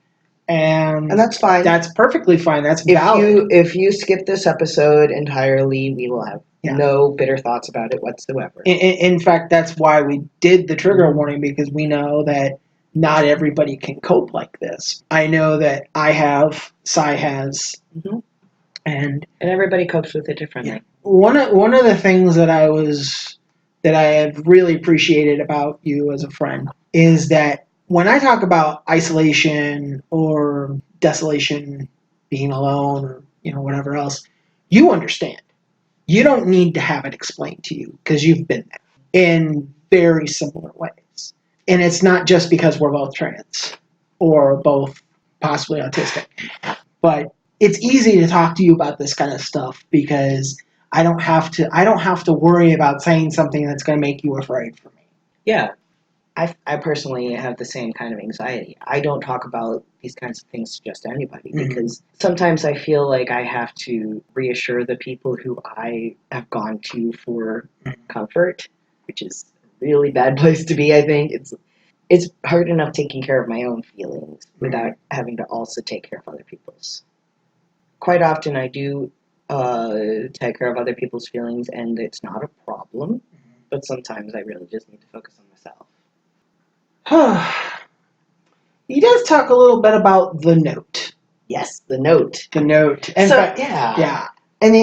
And that's fine. That's perfectly fine. That's valid. If you skip this episode entirely, we will have no bitter thoughts about it whatsoever. In fact, that's why we did the trigger warning, because we know that not everybody can cope like this. I know that I have, Sai has, and everybody copes with it differently. Yeah. One of the things that I have really appreciated about you as a friend is that when I talk about isolation or desolation, being alone, or whatever else, you understand. You don't need to have it explained to you because you've been there in very similar ways. And it's not just because we're both trans or both possibly autistic, but it's easy to talk to you about this kind of stuff because I don't have to worry about saying something that's going to make you afraid for me. Yeah. I personally have the same kind of anxiety. I don't talk about these kinds of things to just anybody because sometimes I feel like I have to reassure the people who I have gone to for comfort, which is a really bad place to be, I think. It's hard enough taking care of my own feelings without having to also take care of other people's. Quite often I do take care of other people's feelings and it's not a problem, but sometimes I really just need to focus on myself. He does talk a little bit about the note. Yes, the note. The note. And So, yeah. And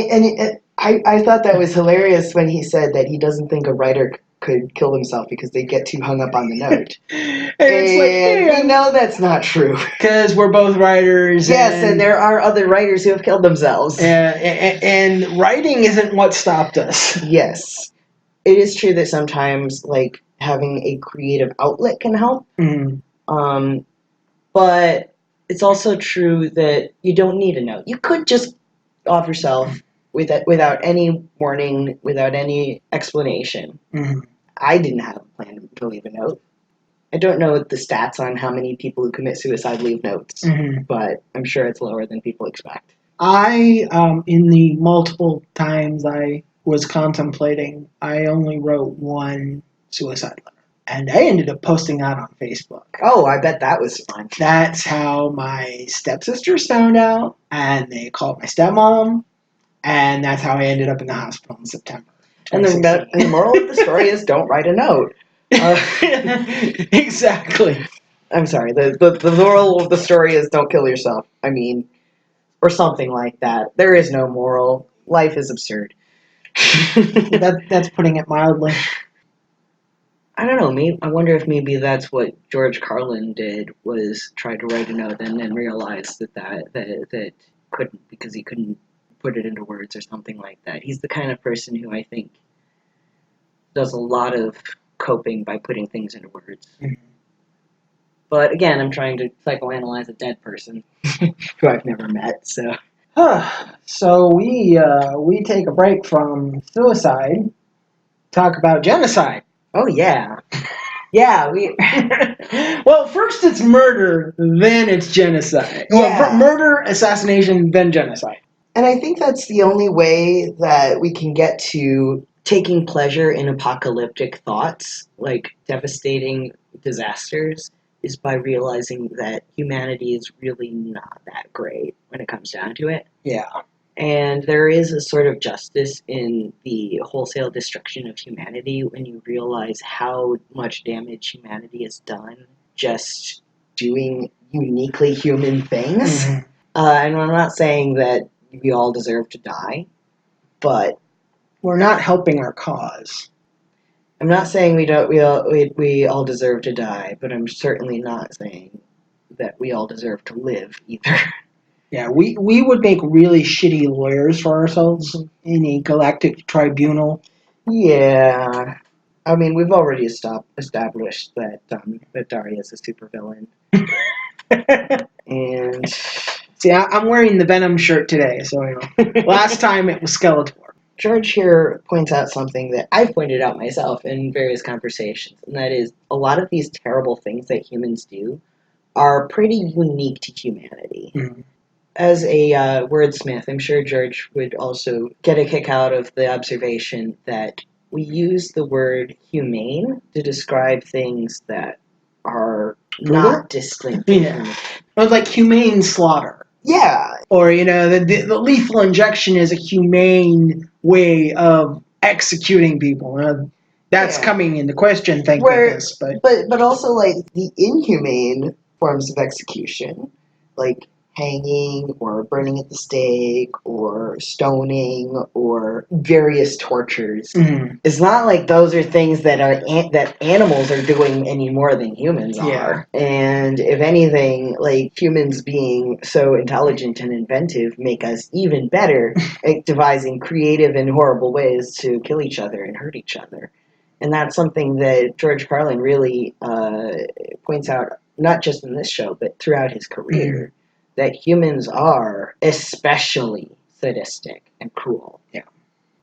I thought that was hilarious when he said that he doesn't think a writer could kill himself because they get too hung up on the note. And it's like, hey, we know that's not true. Because we're both writers. Yes, and there are other writers who have killed themselves. And writing isn't what stopped us. Yes. It is true that sometimes, like, having a creative outlet can help. But it's also true that you don't need a note. You could just off yourself without any warning, without any explanation. I didn't have a plan to leave a note. I don't know the stats on how many people who commit suicide leave notes, but I'm sure it's lower than people expect. In the multiple times I was contemplating, I only wrote one suicide letter. And I ended up posting that on Facebook. Oh, I bet that was fun. That's how my stepsisters found out, and they called my stepmom, and that's how I ended up in the hospital in September. And the moral of the story is don't write a note. Exactly. I'm sorry. The moral of the story is don't kill yourself. I mean, or something like that. There is no moral. Life is absurd. That's putting it mildly. I don't know. I wonder if maybe that's what George Carlin did, was try to write a note and then realize that couldn't, because he couldn't put it into words or something like that. He's the kind of person who I think does a lot of coping by putting things into words. But again, I'm trying to psychoanalyze a dead person who I've never met, so. So we take a break from suicide, talk about genocide. Oh, yeah. Yeah, we... Well, first it's murder, then it's genocide. Yeah. Well, murder, assassination, then genocide. And I think that's the only way that we can get to taking pleasure in apocalyptic thoughts, like devastating disasters, is by realizing that humanity is really not that great when it comes down to it. Yeah. And there is a sort of justice in the wholesale destruction of humanity when you realize how much damage humanity has done just doing uniquely human things. And I'm not saying that we all deserve to die, but we're not helping our cause. I'm not saying we all deserve to die, but I'm certainly not saying that we all deserve to live either. Yeah, we would make really shitty lawyers for ourselves in a galactic tribunal. Yeah. I mean, we've already established that Daria is a supervillain. And see, I'm wearing the Venom shirt today, so you know. Last time it was Skeletor. George here points out something that I've pointed out myself in various conversations, and that is a lot of these terrible things that humans do are pretty unique to humanity. As a wordsmith, I'm sure George would also get a kick out of the observation that we use the word humane to describe things that are not distinct. Yeah. Well, like humane slaughter. Yeah. Or, you know, the lethal injection is a humane way of executing people. That's coming into question, thank goodness. But also, like, the inhumane forms of execution, like hanging or burning at the stake or stoning or various tortures. It's not like those are things that that animals are doing any more than humans are. And if anything, like, humans being so intelligent and inventive make us even better at devising creative and horrible ways to kill each other and hurt each other. And that's something that George Carlin really points out, not just in this show, but throughout his career, that humans are especially sadistic and cruel. Yeah.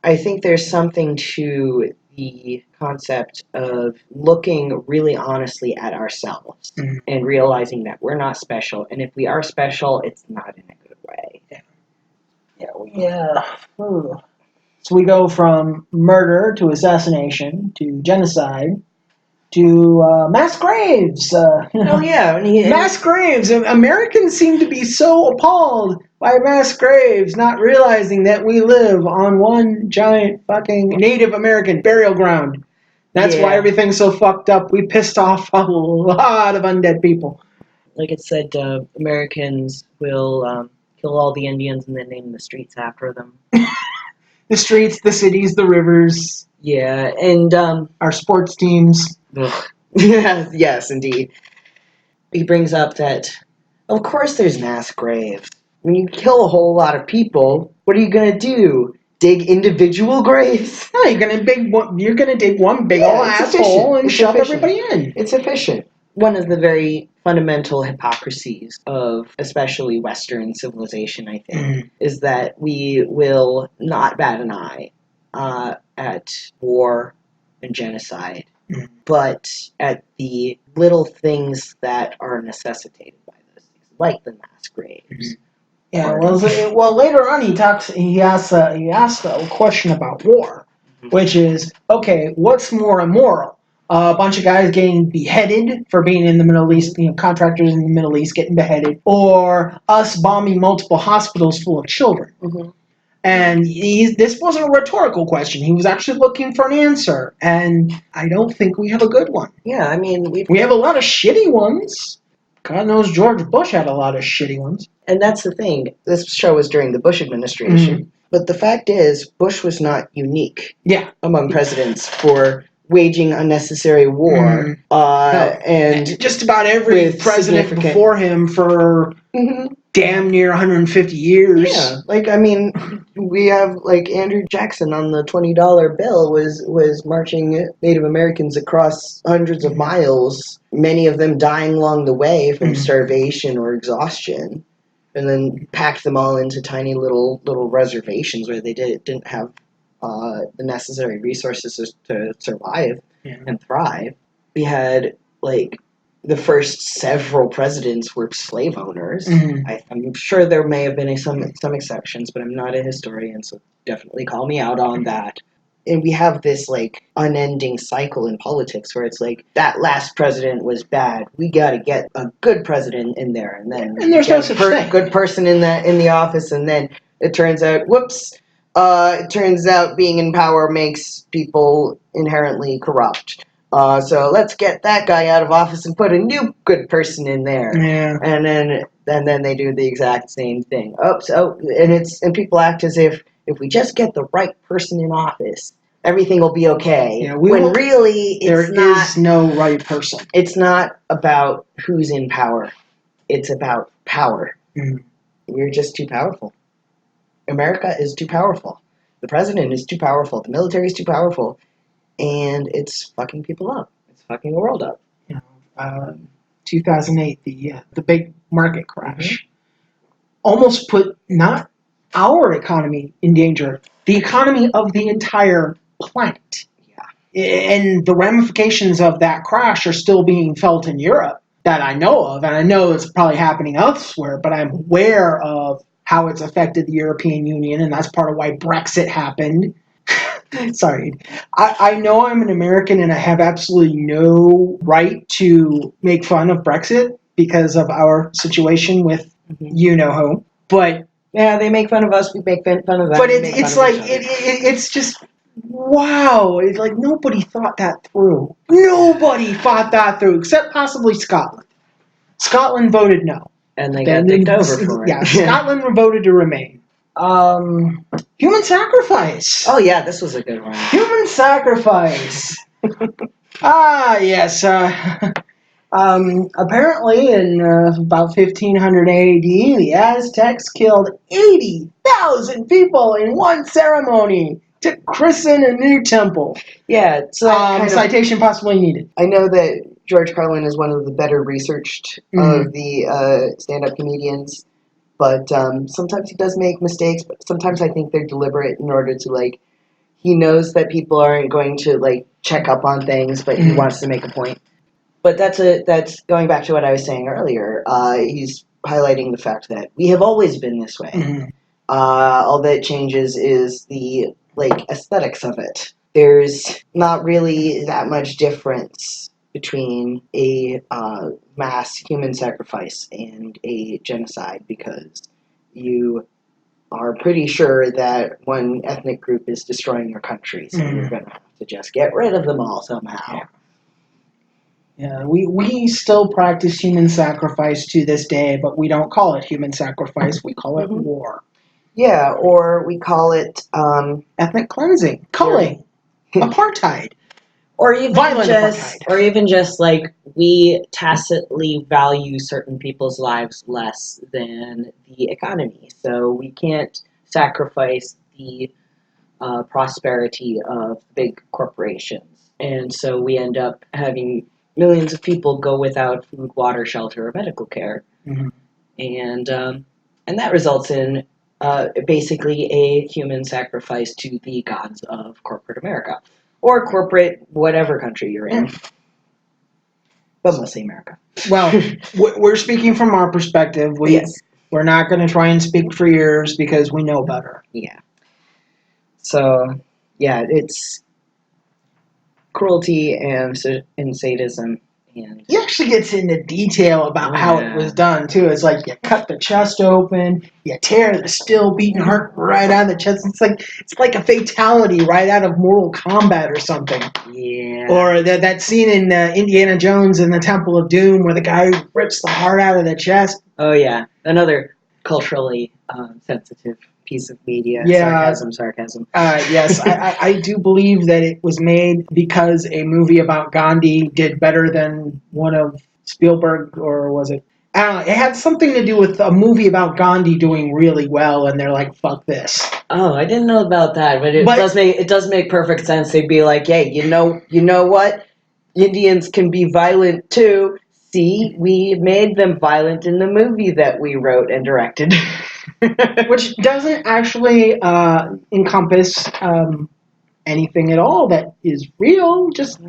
I think there's something to the concept of looking really honestly at ourselves and realizing that we're not special, and if we are special, it's not in a good way. So we go from murder to assassination to genocide to mass graves. Mass graves. Americans seem to be so appalled by mass graves, not realizing that we live on one giant fucking Native American burial ground. That's why everything's so fucked up. We pissed off a lot of undead people. Like it said, Americans will kill all the Indians and then name the streets after them. The streets, the cities, the rivers. Yeah, and our sports teams. Yes, indeed. He brings up that, of course there's mass graves. When you kill a whole lot of people, what are you going to do? Dig individual graves? No, you're gonna dig one big old asshole and shove everybody in. It's efficient. One of the very fundamental hypocrisies of especially Western civilization, I think, is that we will not bat an eye at war and genocide, but at the little things that are necessitated by those things, like the mass graves. Yeah, well, later on he asks a question about war, which is, okay, what's more immoral? A bunch of guys getting beheaded for being in the Middle East, contractors in the Middle East getting beheaded, or us bombing multiple hospitals full of children? And this wasn't a rhetorical question. He was actually looking for an answer, and I don't think we have a good one. Yeah, I mean, we have a lot of shitty ones. God knows George Bush had a lot of shitty ones. And that's the thing. This show was during the Bush administration. But the fact is, Bush was not unique among presidents for waging unnecessary war. And just about every president before him for damn near 150 years. Yeah, like, I mean, we have, like, Andrew Jackson on the $20 bill was marching Native Americans across hundreds of miles, many of them dying along the way from starvation or exhaustion, and then packed them all into tiny little reservations where they didn't have the necessary resources to survive and thrive. We had, like, the first several presidents were slave owners. I'm sure there may have been some exceptions, but I'm not a historian, so definitely call me out on that. And we have this, like, unending cycle in politics where it's like, that last president was bad. We got to get a good president in there, and then there's no such thing. Good person in the office, and then it turns out, it turns out being in power makes people inherently corrupt. So let's get that guy out of office and put a new good person in there. Yeah. And then they do the exact same thing. And people act as if we just get the right person in office, everything will be okay. Yeah, when really there is no right person. It's not about who's in power. It's about power. We're just too powerful. America is too powerful. The president is too powerful. The military is too powerful. And it's fucking people up. It's fucking the world up. 2008, the big market crash, almost put not our economy in danger, the economy of the entire planet. Yeah. And the ramifications of that crash are still being felt in Europe that I know of, and I know it's probably happening elsewhere, but I'm aware of how it's affected the European Union, and that's part of why Brexit happened. Sorry. I know I'm an American and I have absolutely no right to make fun of Brexit because of our situation with you-know-who. But yeah, they make fun of us, we make fun of them. But it's like, it's just, wow. It's like nobody thought that through. Nobody thought that through, except possibly Scotland. Scotland voted no. And they got picked over for it. Yeah, Scotland voted to remain. Human sacrifice. Oh yeah, this was a good one. Human sacrifice. Yes. Apparently in about 1500 AD, the Aztecs killed 80,000 people in one ceremony to christen a new temple. Yeah, so citation possibly needed. I know that George Carlin is one of the better researched of the stand-up comedians. But sometimes he does make mistakes, but sometimes I think they're deliberate in order to, like, he knows that people aren't going to like check up on things, but he wants to make a point. But that's going back to what I was saying earlier. He's highlighting the fact that we have always been this way. All that changes is the like aesthetics of it. There's not really that much difference between a mass human sacrifice and a genocide, because you are pretty sure that one ethnic group is destroying your country, so you're going to have to just get rid of them all somehow. Yeah, we still practice human sacrifice to this day, but we don't call it human sacrifice. We call it war. Yeah, or we call it ethnic cleansing, culling, apartheid, or even violent apartheid. Or even just like we tacitly value certain people's lives less than the economy, so we can't sacrifice the prosperity of big corporations, and so we end up having millions of people go without food, water, shelter, or medical care, and that results in basically a human sacrifice to the gods of corporate America, or corporate whatever country you're in, but mostly America. Well, we're speaking from our perspective. We're not going to try and speak for yours because we know better. Yeah. So, yeah, it's cruelty and sadism. And he actually gets into detail about how it was done, too. It's like you cut the chest open, you tear the still beating heart right out of the chest. It's like a fatality right out of Mortal Kombat or something. Yeah. Or that scene in Indiana Jones in the Temple of Doom where the guy rips the heart out of the chest. Oh, yeah. Another culturally sensitive piece of media. Yeah. Sarcasm. Yes, I do believe that it was made because a movie about Gandhi did better than one of Spielberg, or was it? I don't know. It had something to do with a movie about Gandhi doing really well, and they're like, "Fuck this." Oh, I didn't know about that, but it does make perfect sense. They'd be like, "Hey, you know what? Indians can be violent too. See, we made them violent in the movie that we wrote and directed." Which doesn't actually encompass anything at all that is real, just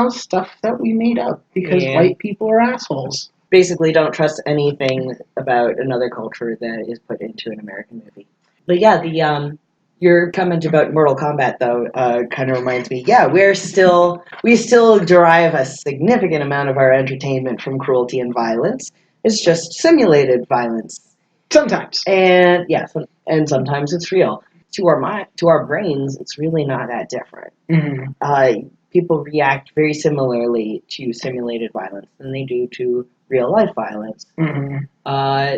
stuff that we made up because white people are assholes. Basically, don't trust anything about another culture that is put into an American movie. But yeah, your comment about Mortal Kombat though kind of reminds me. Yeah, we still derive a significant amount of our entertainment from cruelty and violence. It's just simulated violence. Sometimes. And and sometimes it's real. To our brains, it's really not that different. People react very similarly to simulated violence than they do to real life violence.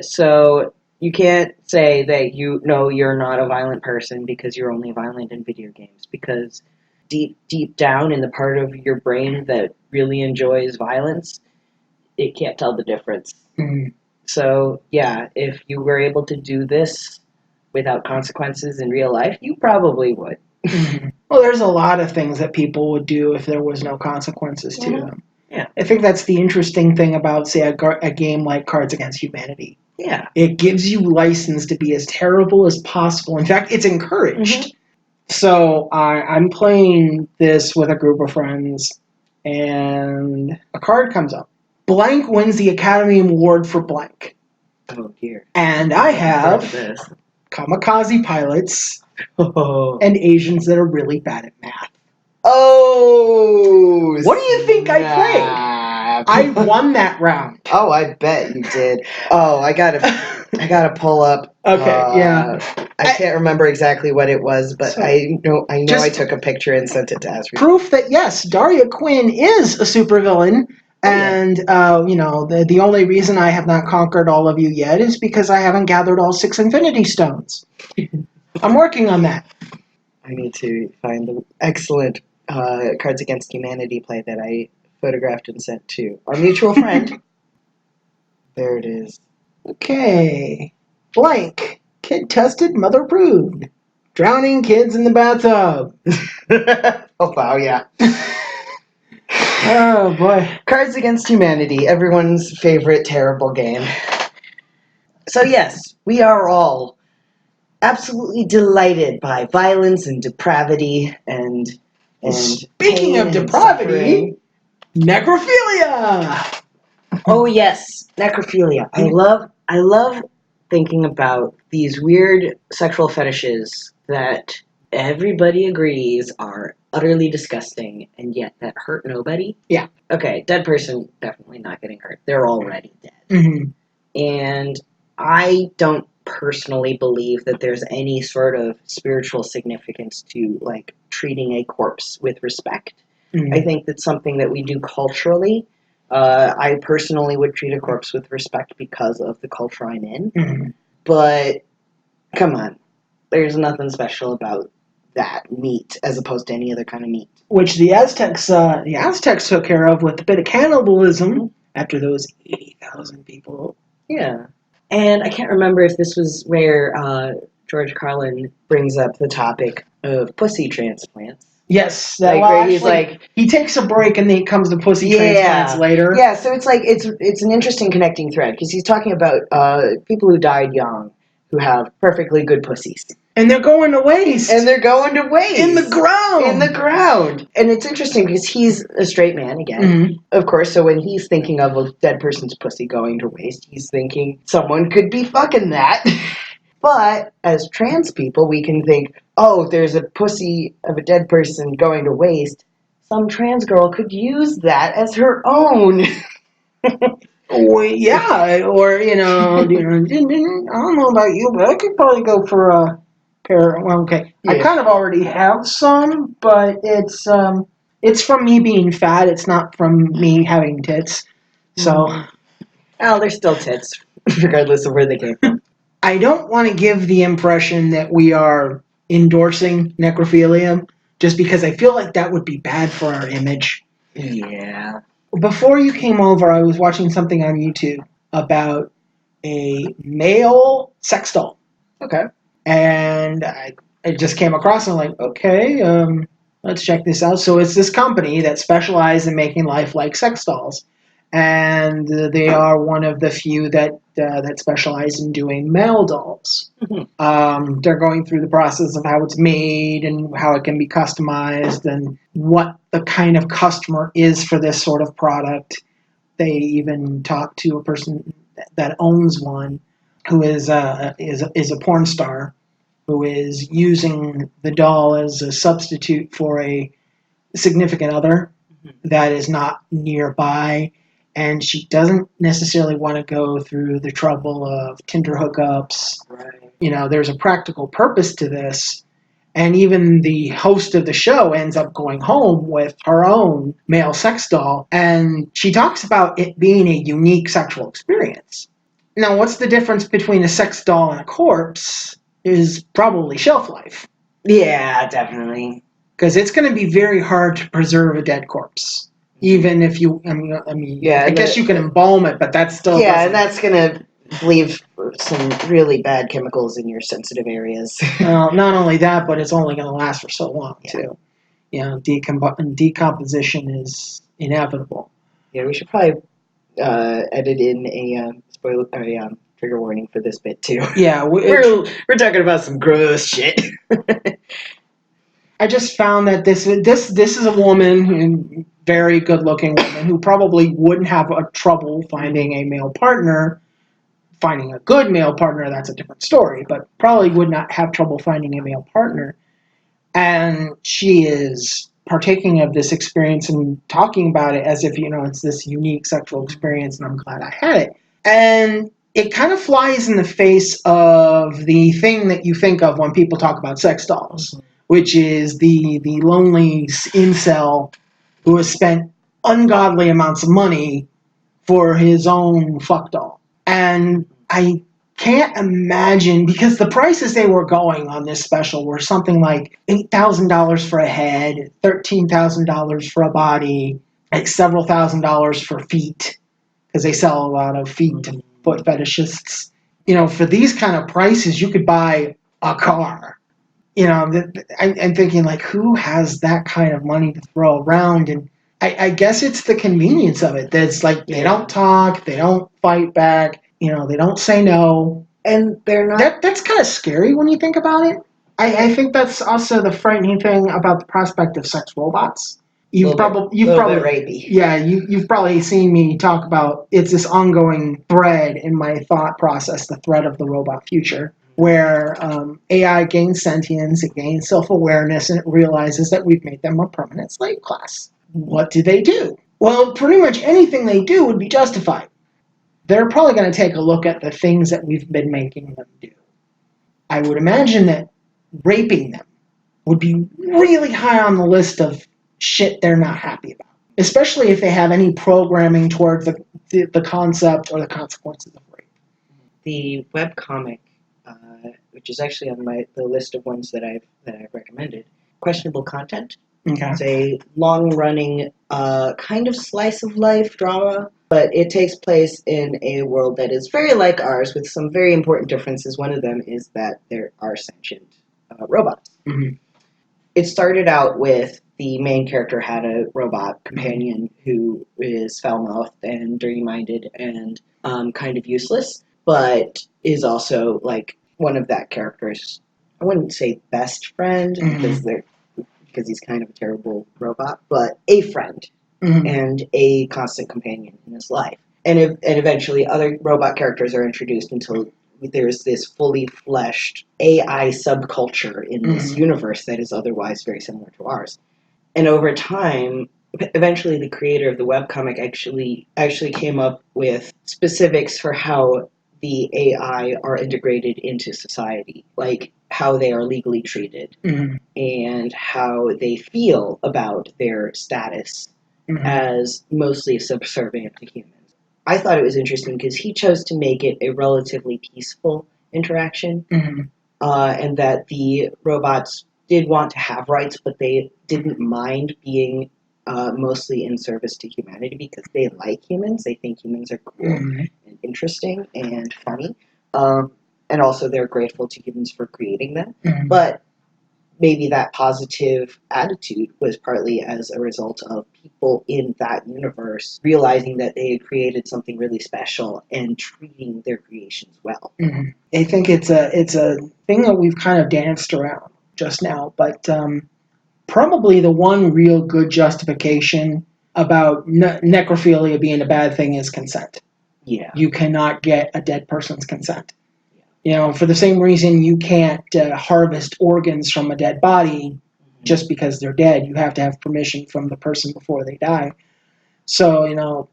So you can't say that you're not a violent person because you're only violent in video games, because deep down in the part of your brain that really enjoys violence, it can't tell the difference. So, yeah, if you were able to do this without consequences in real life, you probably would. Well, there's a lot of things that people would do if there was no consequences to them. Yeah. I think that's the interesting thing about, say, a game like Cards Against Humanity. Yeah. It gives you license to be as terrible as possible. In fact, it's encouraged. So I'm playing this with a group of friends, and a card comes up. Blank wins the Academy Award for blank. Oh, dear. And I have kamikaze pilots and Asians that are really bad at math. Oh! What do you think I played? I won that round. Oh, I bet you did. Oh, I gotta pull up. Okay, yeah. I can't remember exactly what it was, but I know I took a picture and sent it to Asri. Proof that yes, Daria Quinn is a supervillain. And, the only reason I have not conquered all of you yet is because I haven't gathered all 6 Infinity Stones. I'm working on that. I need to find the excellent Cards Against Humanity play that I photographed and sent to our mutual friend. There it is. Okay. Blank. Kid tested, mother approved. Drowning kids in the bathtub. Oh, wow, yeah. Oh, boy. Cards Against Humanity, everyone's favorite terrible game. So yes, we are all absolutely delighted by violence and depravity and Speaking pain of and depravity, suffering. necrophilia. Oh yes, necrophilia. I love thinking about these weird sexual fetishes that everybody agrees are utterly disgusting and yet that hurt nobody. Yeah. Okay, dead person definitely not getting hurt. They're already dead. Mm-hmm. And I don't personally believe that there's any sort of spiritual significance to like treating a corpse with respect. Mm-hmm. I think that's something that we do culturally. I personally would treat a corpse with respect because of the culture I'm in. Mm-hmm. But come on, there's nothing special about that meat as opposed to any other kind of meat. Which the Aztecs took care of with a bit of cannibalism after those 80,000 people. Yeah. And I can't remember if this was where George Carlin brings up the topic of pussy transplants. Yes, Like, well, where actually, he's like, he takes a break and then he comes to pussy transplants later. yeah. So it's like it's an interesting connecting thread because he's talking about people who died young who have perfectly good pussies. And they're going to waste. And they're going to waste. In the ground. In the ground. And it's interesting because he's a straight man again. Mm-hmm. Of course, so when he's thinking of a dead person's pussy going to waste, he's thinking someone could be fucking that. But as trans people, we can think, oh, there's a pussy of a dead person going to waste. Some trans girl could use that as her own. Or, yeah, or, I don't know about you, but I could probably go for a pair. Well, okay. Yeah. I kind of already have some, but it's from me being fat. It's not from me having tits. So. Oh, they're still tits, regardless of where they came from. I don't want to give the impression that we are endorsing necrophilia, just because I feel like that would be bad for our image. Yeah. Before you came over, I was watching something on YouTube about a male sex doll. Okay. And I just came across it, and I'm like, okay, let's check this out. So it's this company that specializes in making lifelike sex dolls. And they are one of the few that specialize in doing male dolls. Mm-hmm. They're going through the process of how it's made and how it can be customized and what the kind of customer is for this sort of product. They even talk to a person that owns one who is a porn star who is using the doll as a substitute for a significant other that is not nearby. And she doesn't necessarily want to go through the trouble of Tinder hookups. Right. There's a practical purpose to this. And even the host of the show ends up going home with her own male sex doll. And she talks about it being a unique sexual experience. Now, what's the difference between a sex doll and a corpse is probably shelf life. Yeah, definitely. Because it's going to be very hard to preserve a dead corpse. Even if you, I guess you can embalm it, but that's still... Yeah, and that's going to leave some really bad chemicals in your sensitive areas. Well, not only that, but it's only going to last for so long, too. Decomposition is inevitable. Yeah, we should probably edit in a trigger warning for this bit, too. Yeah. We're talking about some gross shit. I just found that this is a woman, very good-looking woman, who probably wouldn't have a trouble finding a male partner. Finding a good male partner, that's a different story, but probably would not have trouble finding a male partner. And she is partaking of this experience and talking about it as if, it's this unique sexual experience, and I'm glad I had it. And it kind of flies in the face of the thing that you think of when people talk about sex dolls, which is the lonely incel who has spent ungodly amounts of money for his own fuck doll. And I can't imagine, because the prices they were going on this special were something like $8,000 for a head, $13,000 for a body, like several $1,000s for feet, because they sell a lot of feet and foot fetishists. For these kind of prices, you could buy a car. I'm thinking, like, who has that kind of money to throw around? And I guess it's the convenience of it. That's like, they don't talk, they don't fight back, they don't say no. And they're not. That's kind of scary when you think about it. I think that's also the frightening thing about the prospect of sex robots. You've probably bit rapey. Yeah, you've probably seen me talk about it's this ongoing thread in my thought process, the thread of the robot future, where AI gains sentience, it gains self-awareness, and it realizes that we've made them a permanent slave class. What do? Well, pretty much anything they do would be justified. They're probably going to take a look at the things that we've been making them do. I would imagine that raping them would be really high on the list of shit they're not happy about, especially if they have any programming toward the concept or the consequences of rape. The webcomic, which is actually on the list of ones that I've recommended, questionable content. Okay. It's a long-running kind of slice-of-life drama, but it takes place in a world that is very like ours, with some very important differences. One of them is that there are sentient robots. Mm-hmm. It started out with the main character had a robot companion who is foul-mouthed and dirty-minded and kind of useless, but is also like one of that character's, I wouldn't say best friend, because he's kind of a terrible robot, but a friend and a constant companion in his life. And eventually other robot characters are introduced until there's this fully fleshed AI subculture in this universe that is otherwise very similar to ours. And over time, eventually the creator of the webcomic actually came up with specifics for how the AI are integrated into society, like how they are legally treated and how they feel about their status as mostly subservient to humans. I thought it was interesting because he chose to make it a relatively peaceful interaction, and that the robots did want to have rights, but they didn't mind being mostly in service to humanity because they like humans. They think humans are cool and interesting and funny. And also they're grateful to humans for creating them. But maybe that positive attitude was partly as a result of people in that universe realizing that they had created something really special and treating their creations well. I think it's a thing that we've kind of danced around just now, but probably the one real good justification about necrophilia being a bad thing is consent. Yeah. You cannot get a dead person's consent. You know, for the same reason you can't harvest organs from a dead body just because they're dead. You have to have permission from the person before they die. So, you know,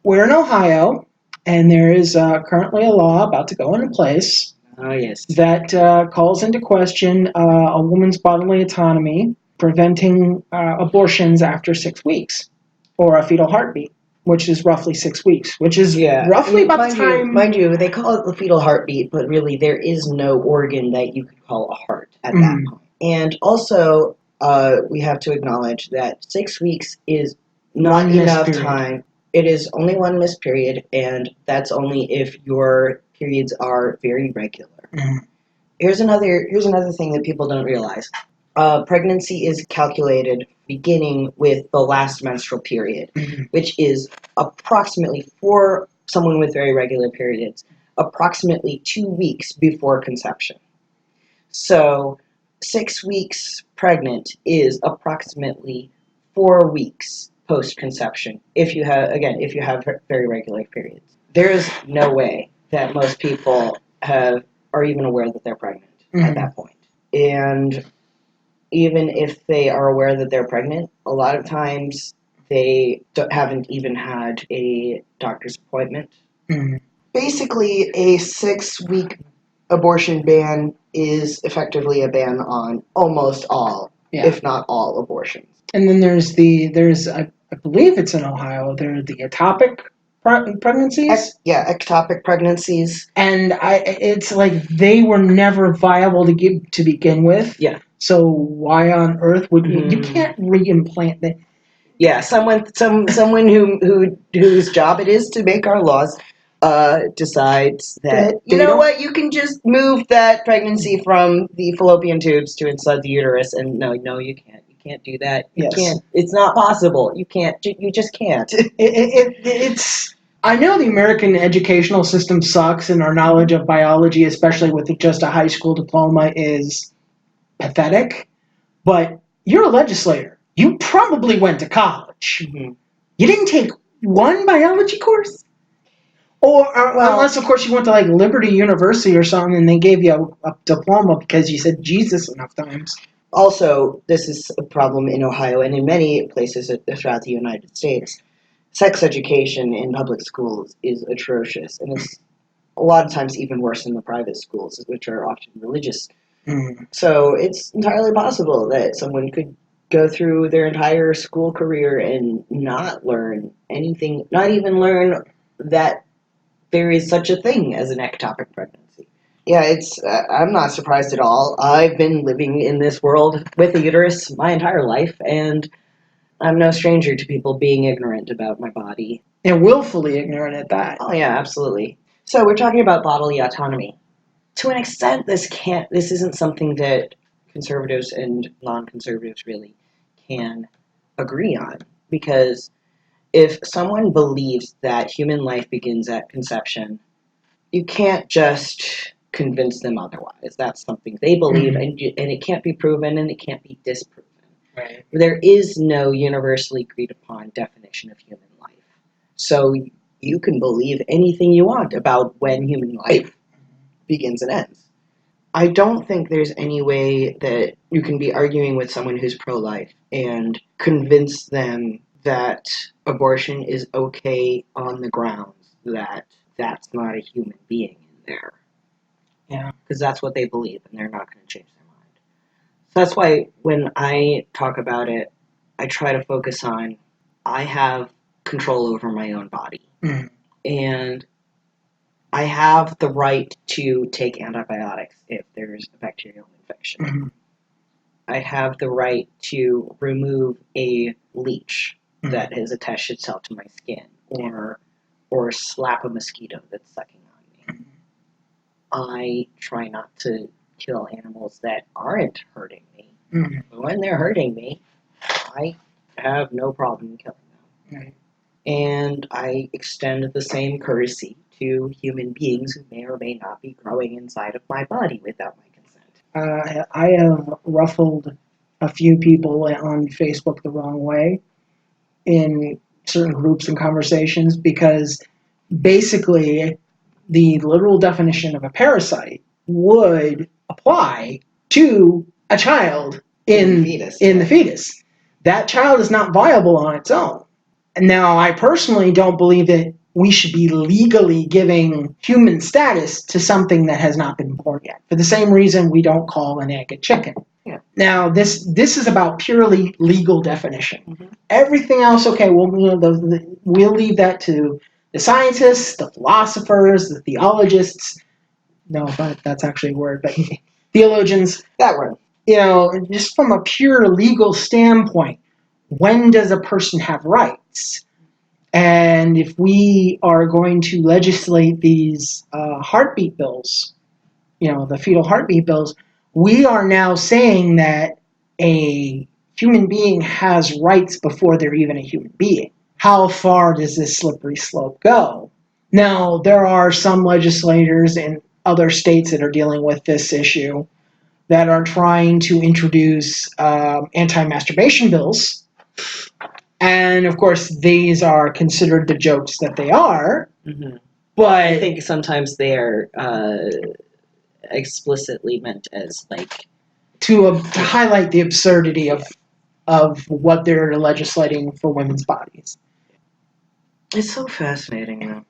we're in Ohio, and there is currently a law about to go into place that calls into question a woman's bodily autonomy, preventing abortions after 6 weeks, or a fetal heartbeat, which is roughly 6 weeks, which is roughly about the time... Mind you, they call it the fetal heartbeat, but really there is no organ that you could call a heart at that point. And also, we have to acknowledge that 6 weeks is not enough time. It is only one missed period, and that's only if your periods are very regular. Here's another thing that people don't realize. Pregnancy is calculated beginning with the last menstrual period, which is approximately, for someone with very regular periods, approximately 2 weeks before conception. So 6 weeks pregnant is approximately 4 weeks post-conception if you have very regular periods. There is no way that most people are even aware that they're pregnant at that point. And even if they are aware that they're pregnant, a lot of times they haven't even had a doctor's appointment. Basically, a 6-week abortion ban is effectively a ban on almost all, if not all, abortions. And then there's I believe it's in Ohio, there are the ectopic pregnancies. Ectopic pregnancies. And it's like they were never viable to begin with. Yeah. So why on earth would you can't reimplant that? Yeah, someone whose job it is to make our laws decides that you know what, you can just move that pregnancy from the fallopian tubes to inside the uterus, and no, you can't. You can't do that. You can't. It's not possible. You can't. You just can't. It's I know the American educational system sucks, and our knowledge of biology, especially with just a high school diploma, is pathetic. But you're a legislator. You probably went to college. Mhm. You didn't take one biology course? Or unless, of course, you went to like Liberty University or something and they gave you a diploma because you said Jesus enough times. Also, this is a problem in Ohio and in many places throughout the United States. Sex education in public schools is atrocious, and it's a lot of times even worse than the private schools, which are often religious. So it's entirely possible that someone could go through their entire school career and not learn anything, not even learn that there is such a thing as an ectopic pregnancy. Yeah, I'm not surprised at all. I've been living in this world with a uterus my entire life, and I'm no stranger to people being ignorant about my body. And willfully ignorant at that. Oh yeah, absolutely. So we're talking about bodily autonomy. To an extent, this isn't something that conservatives and non-conservatives really can agree on, because if someone believes that human life begins at conception, you can't just convince them otherwise. That's something they believe, and it can't be proven, and it can't be disproven. Right. There is no universally agreed upon definition of human life. So you can believe anything you want about when human life begins and ends. I don't think there's any way that you can be arguing with someone who's pro-life and convince them that abortion is okay on the grounds that that's not a human being in there. Yeah. Because that's what they believe, and they're not going to change their mind. So that's why when I talk about it, I try to focus on I have control over my own body. And I have the right to take antibiotics if there's a bacterial infection. I have the right to remove a leech that has attached itself to my skin, or slap a mosquito that's sucking on me. I try not to kill animals that aren't hurting me. But when they're hurting me, I have no problem killing them. And I extend the same courtesy to human beings who may or may not be growing inside of my body without my consent. I have ruffled a few people on Facebook the wrong way in certain groups and conversations, because basically the literal definition of a parasite would apply to a child in the fetus. That child is not viable on its own. Now, I personally don't believe that we should be legally giving human status to something that has not been born yet, for the same reason we don't call an egg a chicken. Yeah. Now, this is about purely legal definition. Everything else, okay, we'll leave that to the scientists, the philosophers, the theologists. No, but that's actually a word, but theologians. That word. Just from a pure legal standpoint, when does a person have rights? And if we are going to legislate these heartbeat bills, the fetal heartbeat bills, we are now saying that a human being has rights before they're even a human being. How far does this slippery slope go? Now, there are some legislators in other states that are dealing with this issue that are trying to introduce anti-masturbation bills. And, of course, these are considered the jokes that they are. But I think sometimes they are explicitly meant as, like... To highlight the absurdity of what they're legislating for women's bodies. It's so fascinating, though.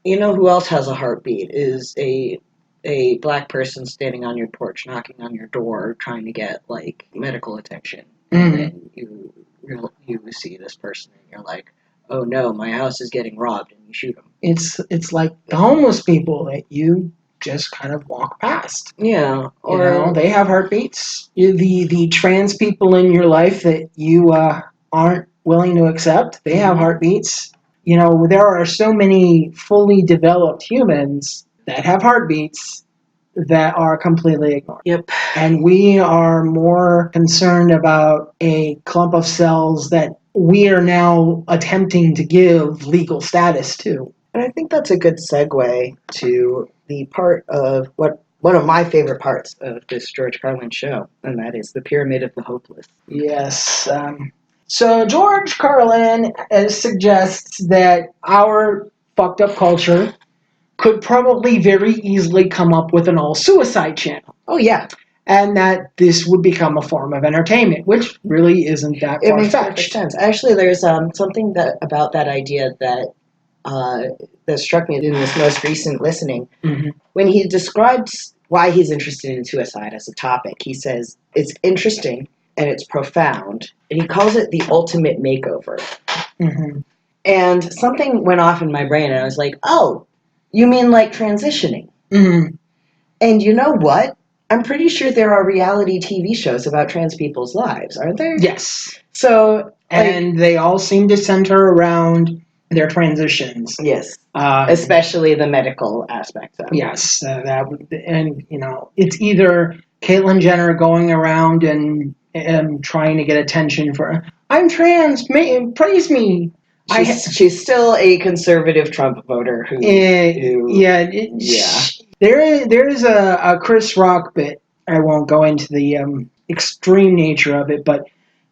You know who else has a heartbeat is a black person standing on your porch, knocking on your door, trying to get, like, medical attention. And then you see this person and you're like, oh no, my house is getting robbed, and you shoot them. It's like the homeless people that you just kind of walk past. Yeah. Or they have heartbeats. The trans people in your life that you aren't willing to accept, they have heartbeats. There are so many fully developed humans that have heartbeats that are completely ignored. Yep. And we are more concerned about a clump of cells that we are now attempting to give legal status to. And I think that's a good segue to the part of one of my favorite parts of this George Carlin show, and that is the Pyramid of the Hopeless. Yes. So George Carlin suggests that our fucked up culture could probably very easily come up with an all-suicide channel. Oh, yeah. And that this would become a form of entertainment, which really isn't that It makes perfect far-fetched. sense. Actually, there's something about that idea that struck me in this most recent listening. Mm-hmm. When he describes why he's interested in suicide as a topic, he says it's interesting and it's profound, and he calls it the ultimate makeover. Mm-hmm. And something went off in my brain, and I was like, oh, you mean like transitioning? Mm-hmm. And you know what? I'm pretty sure there are reality TV shows about trans people's lives, aren't there? Yes. So, and they all seem to center around their transitions. Yes. Especially the medical aspect of it. Yes. And, it's either Caitlyn Jenner going around and trying to get attention for, I'm trans, praise me. She's still a conservative Trump voter who There is a Chris Rock bit. I won't go into the extreme nature of it, but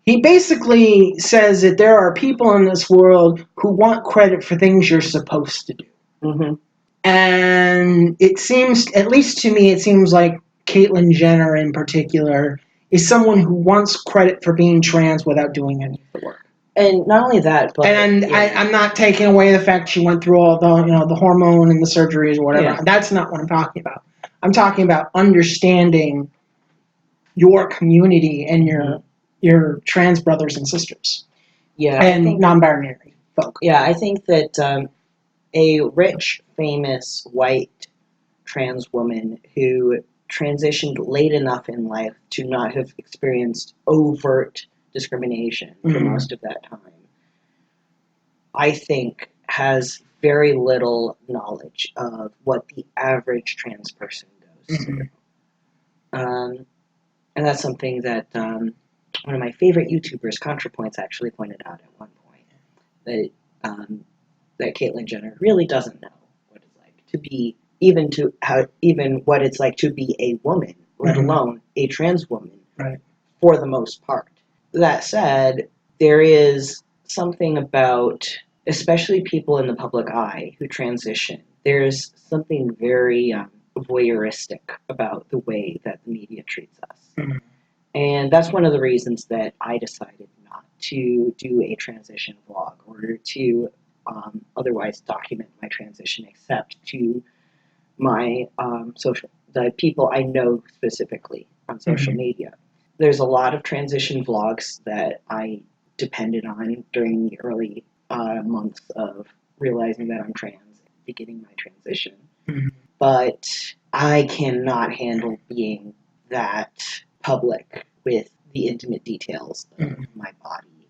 he basically says that there are people in this world who want credit for things you're supposed to do. Mm-hmm. And it seems, at least to me, it seems like Caitlyn Jenner in particular is someone who wants credit for being trans without doing any of the work. And not only that, but I'm not taking away the fact she went through all the the hormone and the surgeries or whatever. Yeah. That's not what I'm talking about. I'm talking about understanding your community and your trans brothers and sisters. Yeah, and non-binary folk. Yeah, I think that a rich, famous, white trans woman who transitioned late enough in life to not have experienced overt discrimination for most of that time, I think has very little knowledge of what the average trans person goes through. And that's something that one of my favorite YouTubers, ContraPoints, actually pointed out at one point, that Caitlyn Jenner really doesn't know what it's like to be, even what it's like to be a woman, let alone a trans woman, for the most part. That said, there is something about, especially people in the public eye who transition, there's something very voyeuristic about the way that the media treats us. And that's one of the reasons that I decided not to do a transition vlog or to otherwise document my transition, except to my the people I know specifically on social media. There's a lot of transition vlogs that I depended on during the early months of realizing that I'm trans and beginning my transition. But I cannot handle being that public with the intimate details of my body.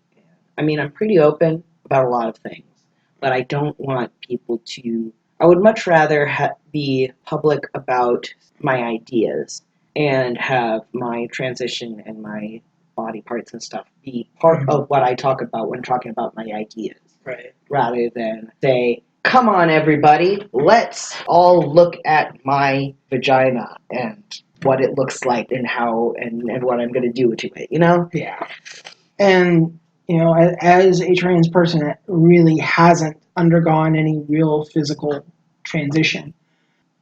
I mean, I'm pretty open about a lot of things, but I don't want people to... I would much rather be public about my ideas and have my transition and my body parts and stuff be part of what I talk about when talking about my ideas. Rather than say, come on everybody, let's all look at my vagina and what it looks like and how and what I'm going to do to it, Yeah. And, as a trans person that really hasn't undergone any real physical transition,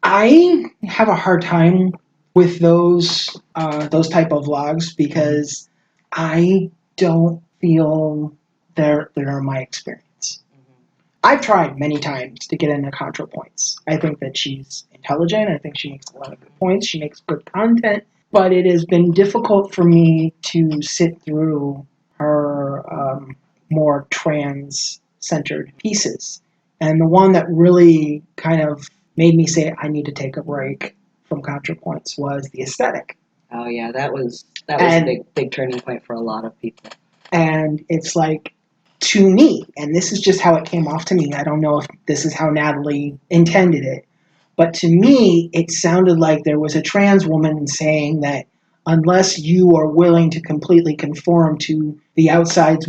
I have a hard time with those type of vlogs because I don't feel they're my experience. I've tried many times to get into ContraPoints. I think that she's intelligent. I think she makes a lot of good points. She makes good content. But it has been difficult for me to sit through her more trans-centered pieces. And the one that really kind of made me say I need to take a break from ContraPoints was the aesthetic. Oh yeah, that was a big turning point for a lot of people. And it's like, to me, and this is just how it came off to me, I don't know if this is how Natalie intended it, but to me, it sounded like there was a trans woman saying that unless you are willing to completely conform to the outside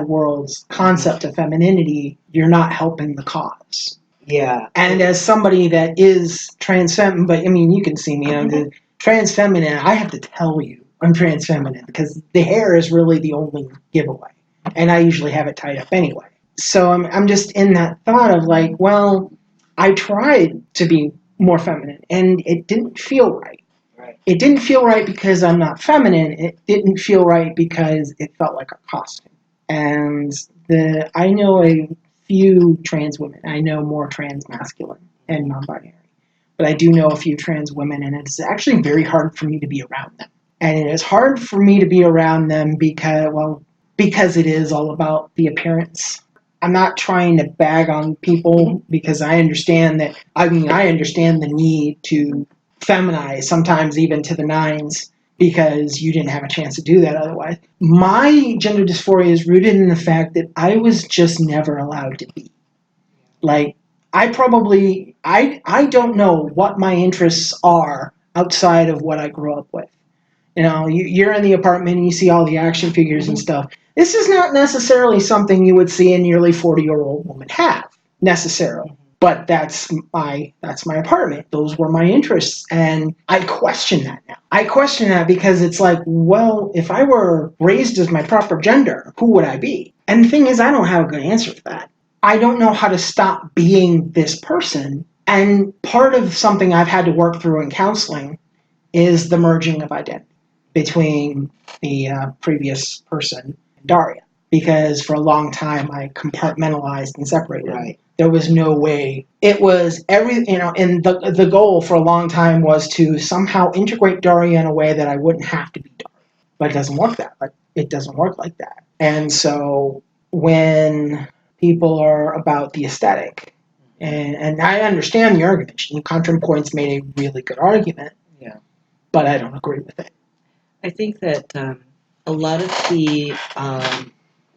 world's concept of femininity, you're not helping the cause. Yeah. And as somebody that is trans feminine, but I mean, you can see me, I'm the trans feminine, I have to tell you I'm trans feminine because the hair is really the only giveaway. And I usually have it tied up anyway. So I'm just in that thought of like, well, I tried to be more feminine and it didn't feel right. Right. It didn't feel right because I'm not feminine. It didn't feel right because it felt like a costume. And I know a few trans women. I know more trans masculine and non-binary. But I do know a few trans women, and it's actually very hard for me to be around them. And it is hard for me to be around them because it is all about the appearance. I'm not trying to bag on people because I understand I understand the need to feminize, sometimes even to the nines, because you didn't have a chance to do that otherwise. My gender dysphoria is rooted in the fact that I was just never allowed to be. Like, I don't know what my interests are outside of what I grew up with. You know, you're in the apartment and you see all the action figures and stuff. This is not necessarily something you would see a nearly 40-year-old woman have, necessarily. But that's my apartment. Those were my interests. And I question that now. I question that because it's like, well, if I were raised as my proper gender, who would I be? And the thing is, I don't have a good answer for that. I don't know how to stop being this person. And part of something I've had to work through in counseling is the merging of identity between the previous person and Daria. Because for a long time I compartmentalized and separated. Right. There was no way. It was and the goal for a long time was to somehow integrate Daria in a way that I wouldn't have to be Daria. But it doesn't work like that. And so when people are about the aesthetic, and I understand the argument. Contram Points made a really good argument. Yeah. But I don't agree with it. I think that a lot of the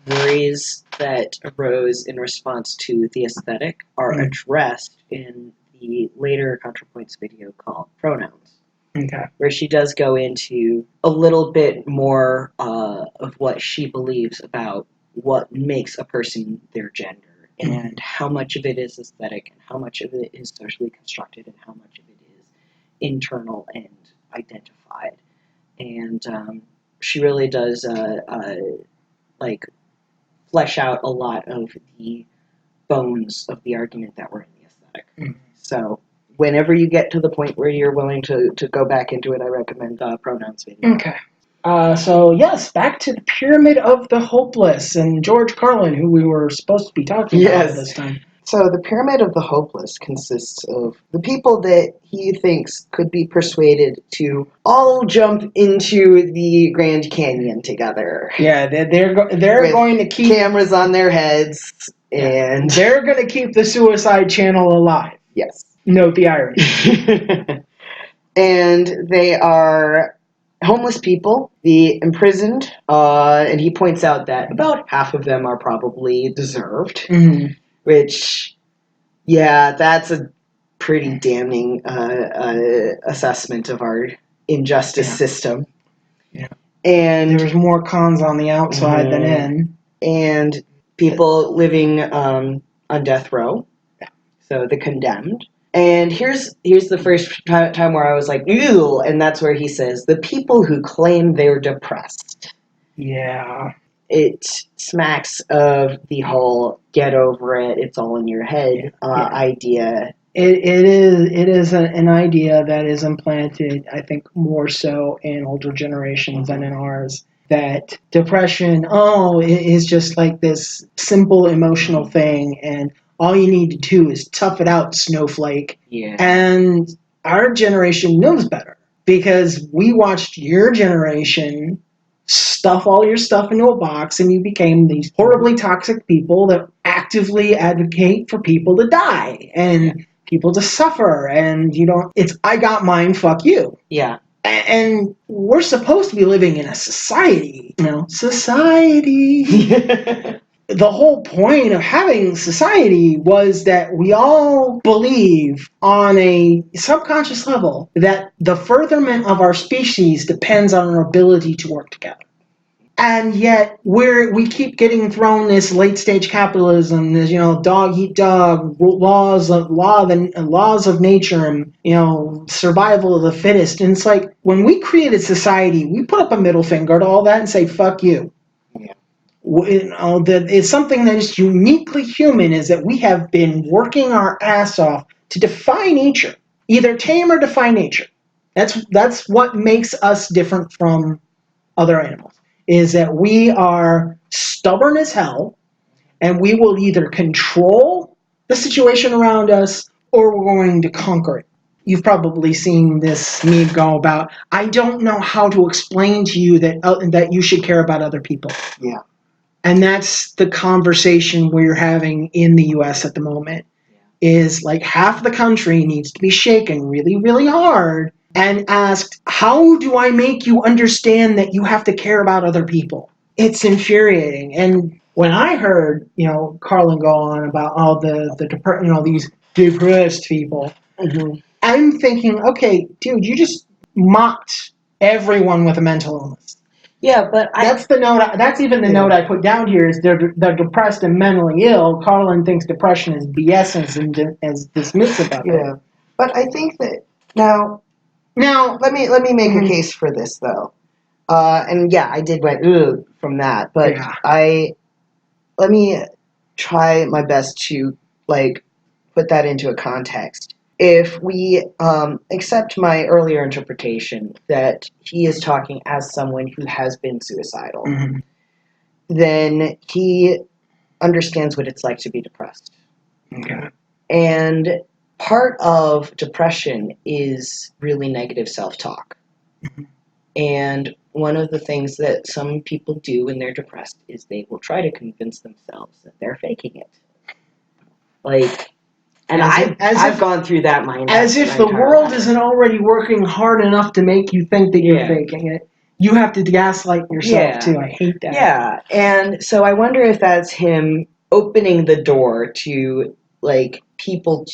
worries that arose in response to the aesthetic are addressed in the later ContraPoints video called Pronouns. Okay. Where she does go into a little bit more of what she believes about what makes a person their gender and how much of it is aesthetic and how much of it is socially constructed and how much of it is internal and identified. And she really does flesh out a lot of the bones of the argument that were in the aesthetic. So whenever you get to the point where you're willing to go back into it, I recommend Pronouns video. Okay. So yes, back to the Pyramid of the Hopeless and George Carlin, who we were supposed to be talking about this time. So the Pyramid of the Hopeless consists of the people that he thinks could be persuaded to all jump into the Grand Canyon together. Yeah, they're going to keep cameras on their heads, and they're going to keep the Suicide Channel alive. Yes. Note the irony. And they are homeless people, the imprisoned, and he points out that about half of them are probably deserved. Mm-hmm. Which, yeah, that's a pretty damning assessment of our injustice system. Yeah. And there's more cons on the outside than in. And people living on death row. Yeah. So the condemned. And here's the first time where I was like, ew, and that's where he says, the people who claim they're depressed. Yeah. It smacks of the whole get over it, it's all in your head idea. It is an idea that is implanted, I think, more so in older generations than in ours. That depression, it is just like this simple emotional thing, and all you need to do is tough it out, snowflake. Yeah. And our generation knows better because we watched your generation stuff all your stuff into a box, and you became these horribly toxic people that actively advocate for people to die and people to suffer, and it's I got mine, fuck you. Yeah. And we're supposed to be living in a society, society. The whole point of having society was that we all believe on a subconscious level that the furtherment of our species depends on our ability to work together. And yet we keep getting thrown this late stage capitalism, this dog eat dog laws of nature, and survival of the fittest. And it's like when we created society, we put up a middle finger to all that and say fuck you. Yeah. That it's something that is uniquely human, is that we have been working our ass off to defy nature, either tame or defy nature. That's what makes us different from other animals, is that we are stubborn as hell, and we will either control the situation around us or we're going to conquer it. You've probably seen this meme go about, I don't know how to explain to you that you should care about other people. Yeah. And that's the conversation we're having in the US at the moment, is like half the country needs to be shaken really, really hard and asked, how do I make you understand that you have to care about other people? It's infuriating. And when I heard, Carlin go on about all these depressed people, I'm thinking, okay, dude, you just mocked everyone with a mental illness. Yeah, but That's the note. That's even the note I put down here, is they're depressed and mentally ill. Carlin thinks depression is BS and is dismissive of it. Yeah. But I think that now let me make a case for this though. And yeah, I did went ooh from that, but let me try my best to put that into a context. If we accept my earlier interpretation that he is talking as someone who has been suicidal, then he understands what it's like to be depressed. Okay. And part of depression is really negative self-talk. And one of the things that some people do when they're depressed is they will try to convince themselves that they're faking it. And I've gone through that as if the world isn't already working hard enough to make you think that you're faking it. You have to gaslight yourself too. I hate that. Yeah, and so I wonder if that's him opening the door to people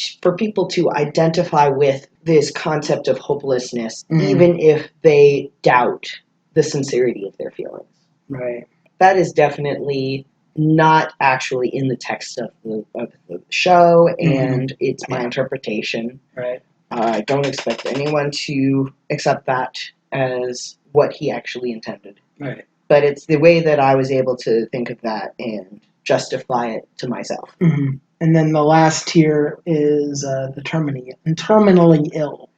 to identify with this concept of hopelessness, even if they doubt the sincerity of their feelings. Right. That is definitely not actually in the text of the show, and it's my interpretation. Right. I don't expect anyone to accept that as what he actually intended. Right. But it's the way that I was able to think of that and justify it to myself. And then the last tier is the terminally ill.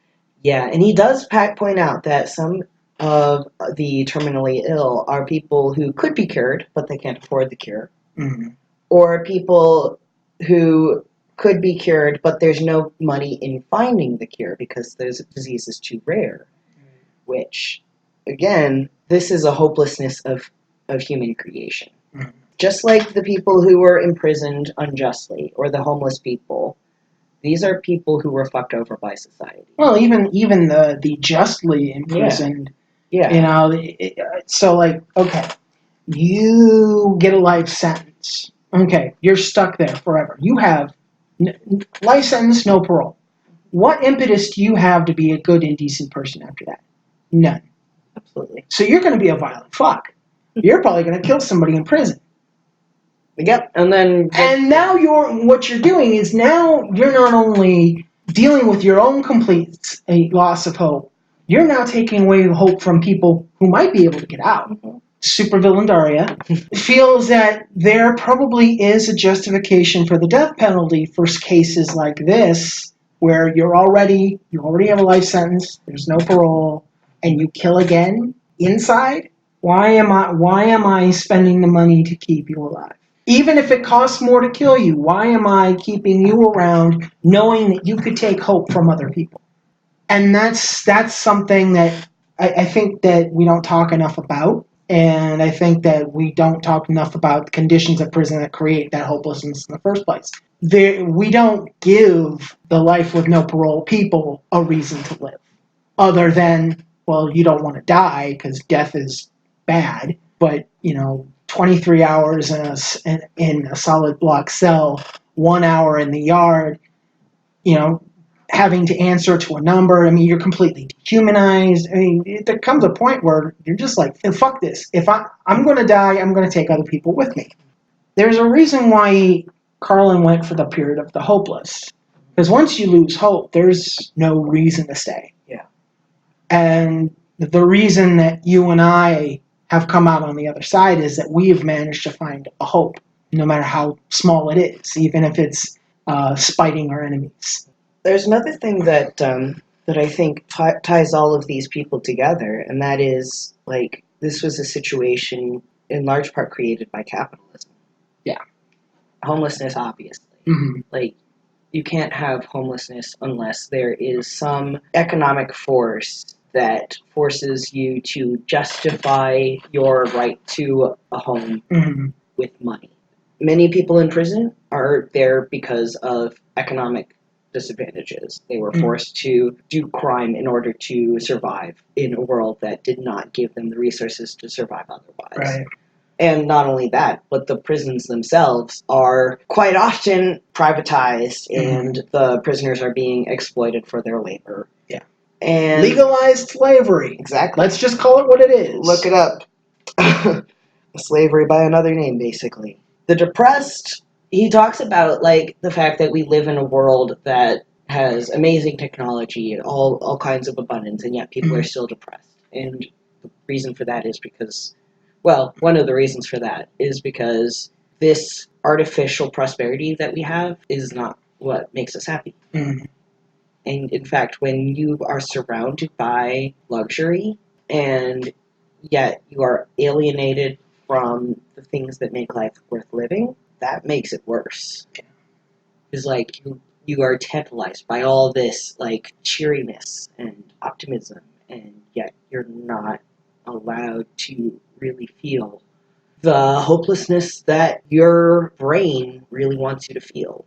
Yeah, and he does point out that some of the terminally ill are people who could be cured, but they can't afford the cure. Or people who could be cured, but there's no money in finding the cure because the disease is too rare. Which, again, this is a hopelessness of human creation. Just like the people who were imprisoned unjustly, or the homeless people, these are people who were fucked over by society. Well, even the justly imprisoned. Yeah. So okay, you get a life sentence. Okay, you're stuck there forever. You have life sentence, no parole. What impetus do you have to be a good and decent person after that? None. Absolutely. So you're going to be a violent fuck. You're probably going to kill somebody in prison. Yep, and now what you're doing is now you're not only dealing with your own complete loss of hope, you're now taking away hope from people who might be able to get out. Supervillain Daria feels that there probably is a justification for the death penalty for cases like this, where you already have a life sentence, there's no parole, and you kill again inside. Why am I spending the money to keep you alive? Even if it costs more to kill you, why am I keeping you around knowing that you could take hope from other people? And that's something that I think that we don't talk enough about. And I think that we don't talk enough about the conditions of prison that create that hopelessness in the first place. We don't give the life with no parole people a reason to live. Other than, well, you don't want to die because death is bad. But, 23 hours in a solid block cell, 1 hour in the yard, having to answer to a number. I mean, you're completely dehumanized. I mean, there comes a point where you're just like, fuck this. If I'm going to die, I'm going to take other people with me. There's a reason why Carlin went for the period of the hopeless. Because once you lose hope, there's no reason to stay. Yeah. And the reason that you and I have come out on the other side is that we have managed to find a hope, no matter how small it is, even if it's spiting our enemies. There's another thing that I think ties all of these people together, and that is, like, this was a situation in large part created by capitalism. Yeah. Homelessness, obviously. Mm-hmm. Like, you can't have homelessness unless there is some economic force that forces you to justify your right to a home Mm-hmm. with money. Many people in prison are there because of economic disadvantages. They were forced to do crime in order to survive in a world that did not give them the resources to survive otherwise. Right. And not only that, but the prisons themselves are quite often privatized, and the prisoners are being exploited for their labor. Yeah. And legalized slavery. Exactly. Let's just call it what it is. Look it up. Slavery by another name, basically. The depressed, he talks about, like, the fact that we live in a world that has amazing technology and all kinds of abundance, and yet people are still depressed. And the reason for that is because, well, one of the reasons for that is because this artificial prosperity that we have is not what makes us happy. Mm-hmm. And in fact, when you are surrounded by luxury and yet you are alienated from the things that make life worth living, that makes it worse. It's like you are tantalized by all this, like, cheeriness and optimism, and yet you're not allowed to really feel the hopelessness that your brain really wants you to feel.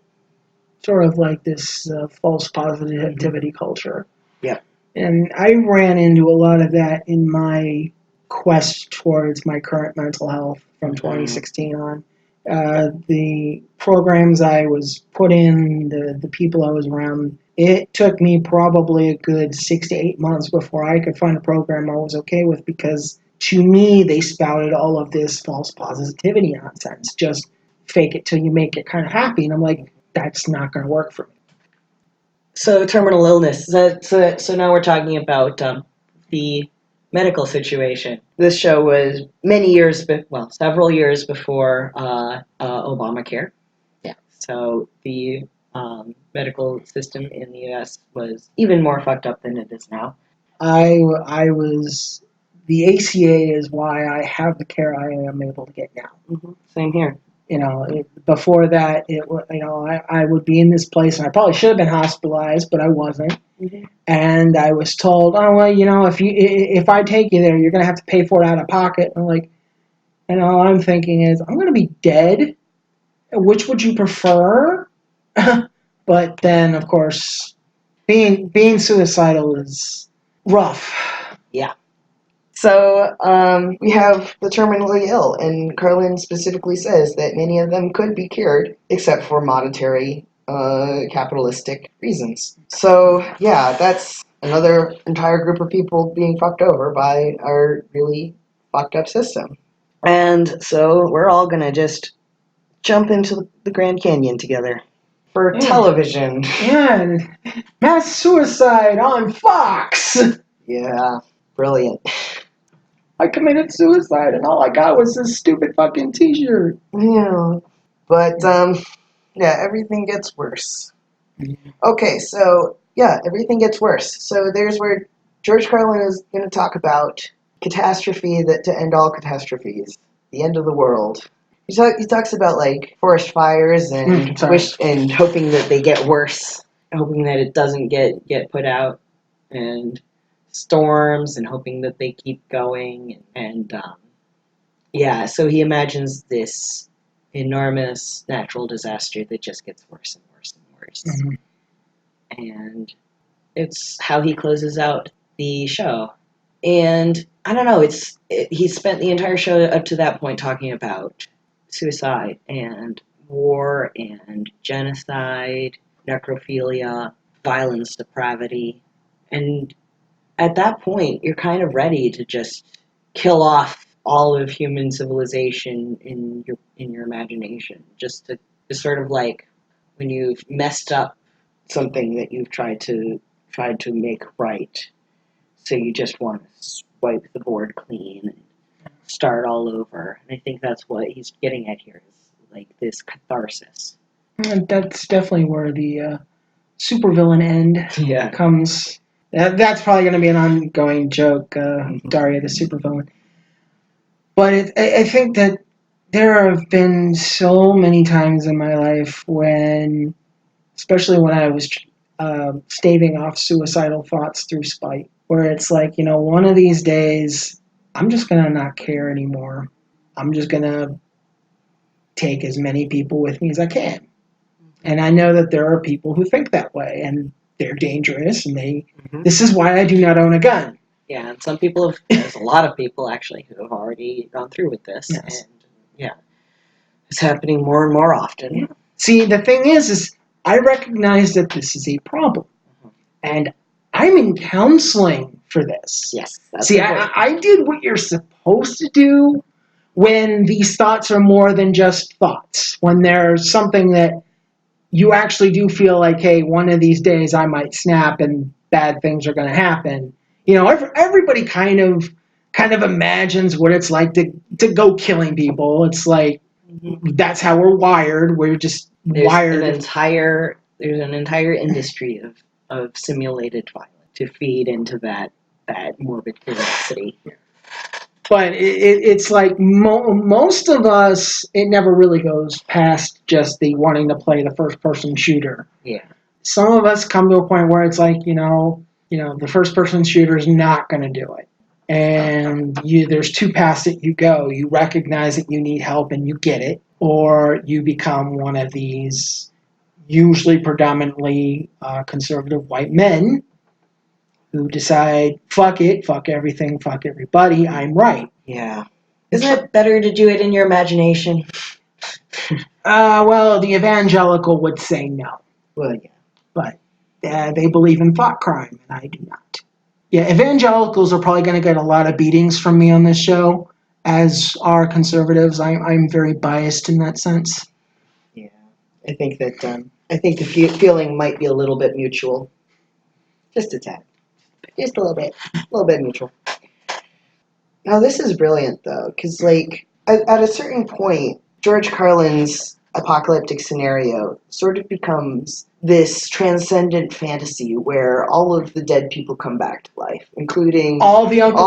Sort of like this false positivity culture. Yeah. And I ran into a lot of that in my quest towards my current mental health from 2016 on. The programs I was put in, the people I was around, it took me probably a good 6 to 8 months before I could find a program I was okay with, because to me they spouted all of this false positivity nonsense. Just fake it till you make it kind of happy. And I'm like, that's not going to work for me. So terminal illness. So now we're talking about the medical situation. This show was several years before Obamacare. Yeah. So the medical system in the U.S. was even more fucked up than it is now. The ACA is why I have the care I am able to get now. Mm-hmm. Same here. Before that, I would be in this place, and I probably should have been hospitalized, but I wasn't. Mm-hmm. And I was told, oh, well, if I take you there, you're going to have to pay for it out of pocket. And I'm like, and all I'm thinking is, I'm going to be dead. Which would you prefer? But then, of course, being suicidal is rough. Yeah. So we have the terminally ill, and Carlin specifically says that many of them could be cured, except for monetary, capitalistic reasons. So, yeah, that's another entire group of people being fucked over by our really fucked up system. And so we're all going to just jump into the Grand Canyon together for television. Yeah, mass suicide on Fox. Yeah, brilliant. I committed suicide, and all I got was this stupid fucking t-shirt. Yeah, but, everything gets worse. Okay, so, everything gets worse. So there's where George Carlin is going to talk about catastrophe to end all catastrophes, the end of the world. He talks about, like, forest fires and and hoping that they get worse, hoping that it doesn't get put out, and storms, and hoping that they keep going, and so he imagines this enormous natural disaster that just gets worse and worse and worse. Mm-hmm. And it's how he closes out the show. And I don't know, he spent the entire show up to that point talking about suicide and war and genocide, necrophilia, violence, depravity. And at that point, you're kind of ready to just kill off all of human civilization in your imagination. Just to sort of like when you've messed up something that you've tried to make right. So you just want to wipe the board clean and start all over. And I think that's what he's getting at here is like this catharsis. And that's definitely where the supervillain end comes. That's probably going to be an ongoing joke, Daria the supervillain. But I think that there have been so many times in my life when, especially when I was staving off suicidal thoughts through spite, where it's like, one of these days, I'm just going to not care anymore. I'm just going to take as many people with me as I can. And I know that there are people who think that way, and they're dangerous, and this is why I do not own a gun. Yeah, and there's a lot of people actually who have already gone through with this, yes. And it's happening more and more often. Yeah. See, the thing is I recognize that this is a problem, and I'm in counseling for this. Yes. See, I did what you're supposed to do when these thoughts are more than just thoughts, when there's something that you actually do feel like, hey, one of these days I might snap and bad things are going to happen. Everybody kind of imagines what it's like to go killing people. It's like that's how we're wired. We're just wired. There's an entire industry of simulated violence to feed into that morbid curiosity. But it's like most of us, it never really goes past just the wanting to play the first-person shooter. Yeah. Some of us come to a point where it's like, the first-person shooter is not going to do it. And there's two paths that you go. You recognize that you need help and you get it, or you become one of these usually predominantly conservative white men who decide, fuck it, fuck everything, fuck everybody, I'm right. Yeah. Isn't it better to do it in your imagination? Well, the evangelical would say no. Well, yeah. But they believe in thought crime, and I do not. Yeah, evangelicals are probably going to get a lot of beatings from me on this show, as are conservatives. I'm very biased in that sense. Yeah. I think that, the feeling might be a little bit mutual. Just a tad. Just a little bit mutual. Now, this is brilliant, though, because, at a certain point, George Carlin's apocalyptic scenario sort of becomes this transcendent fantasy where all of the dead people come back to life, including all the Uncle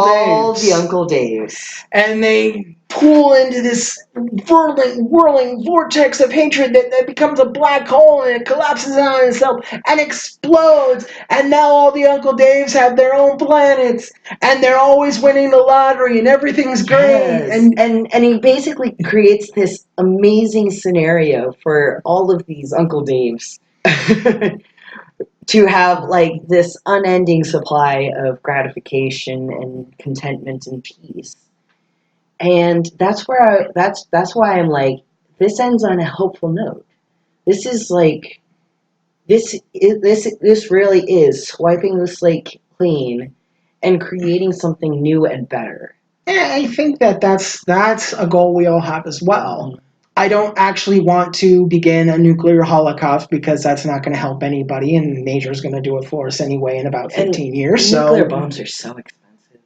Daves. And they pool into this whirling vortex of hatred that becomes a black hole, and it collapses on itself and explodes, and now all the Uncle Daves have their own planets, and they're always winning the lottery, and everything's great. Yes. And he basically creates this amazing scenario for all of these Uncle Daves to have this unending supply of gratification and contentment and peace. And that's why I'm like, this ends on a hopeful note. This is this really is swiping the slate clean and creating something new and better. Yeah, I think that's a goal we all have as well. I don't actually want to begin a nuclear holocaust because that's not going to help anybody, and nature's going to do it for us anyway in about 15 years. Nuclear bombs are so expensive.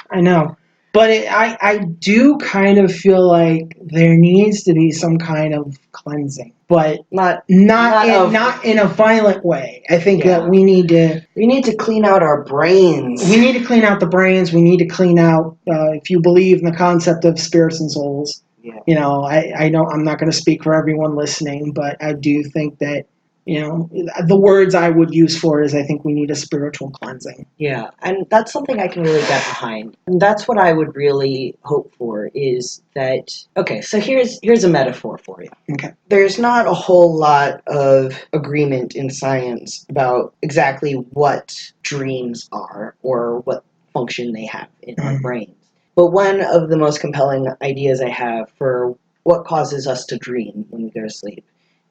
I know. But I do kind of feel like there needs to be some kind of cleansing, but not in a violent way. I think that we need to clean out our brains. We need to clean out the brains. We need to clean out, if you believe in the concept of spirits and souls. Yeah. I know I'm not going to speak for everyone listening, but I do think that, the words I would use for it is I think we need a spiritual cleansing. Yeah, and that's something I can really get behind. And that's what I would really hope for is that, okay, so here's a metaphor for you. Okay. There's not a whole lot of agreement in science about exactly what dreams are or what function they have in our brains. But one of the most compelling ideas I have for what causes us to dream when we go to sleep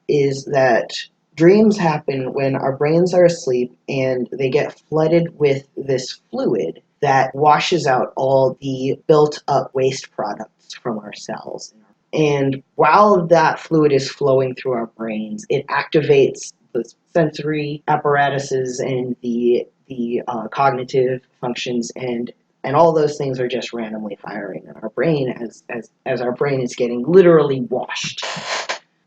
is that Dreams happen when our brains are asleep and they get flooded with this fluid that washes out all the built up waste products from our cells. And while that fluid is flowing through our brains, it activates the sensory apparatuses and the cognitive functions, and all those things are just randomly firing in our brain as our brain is getting literally washed.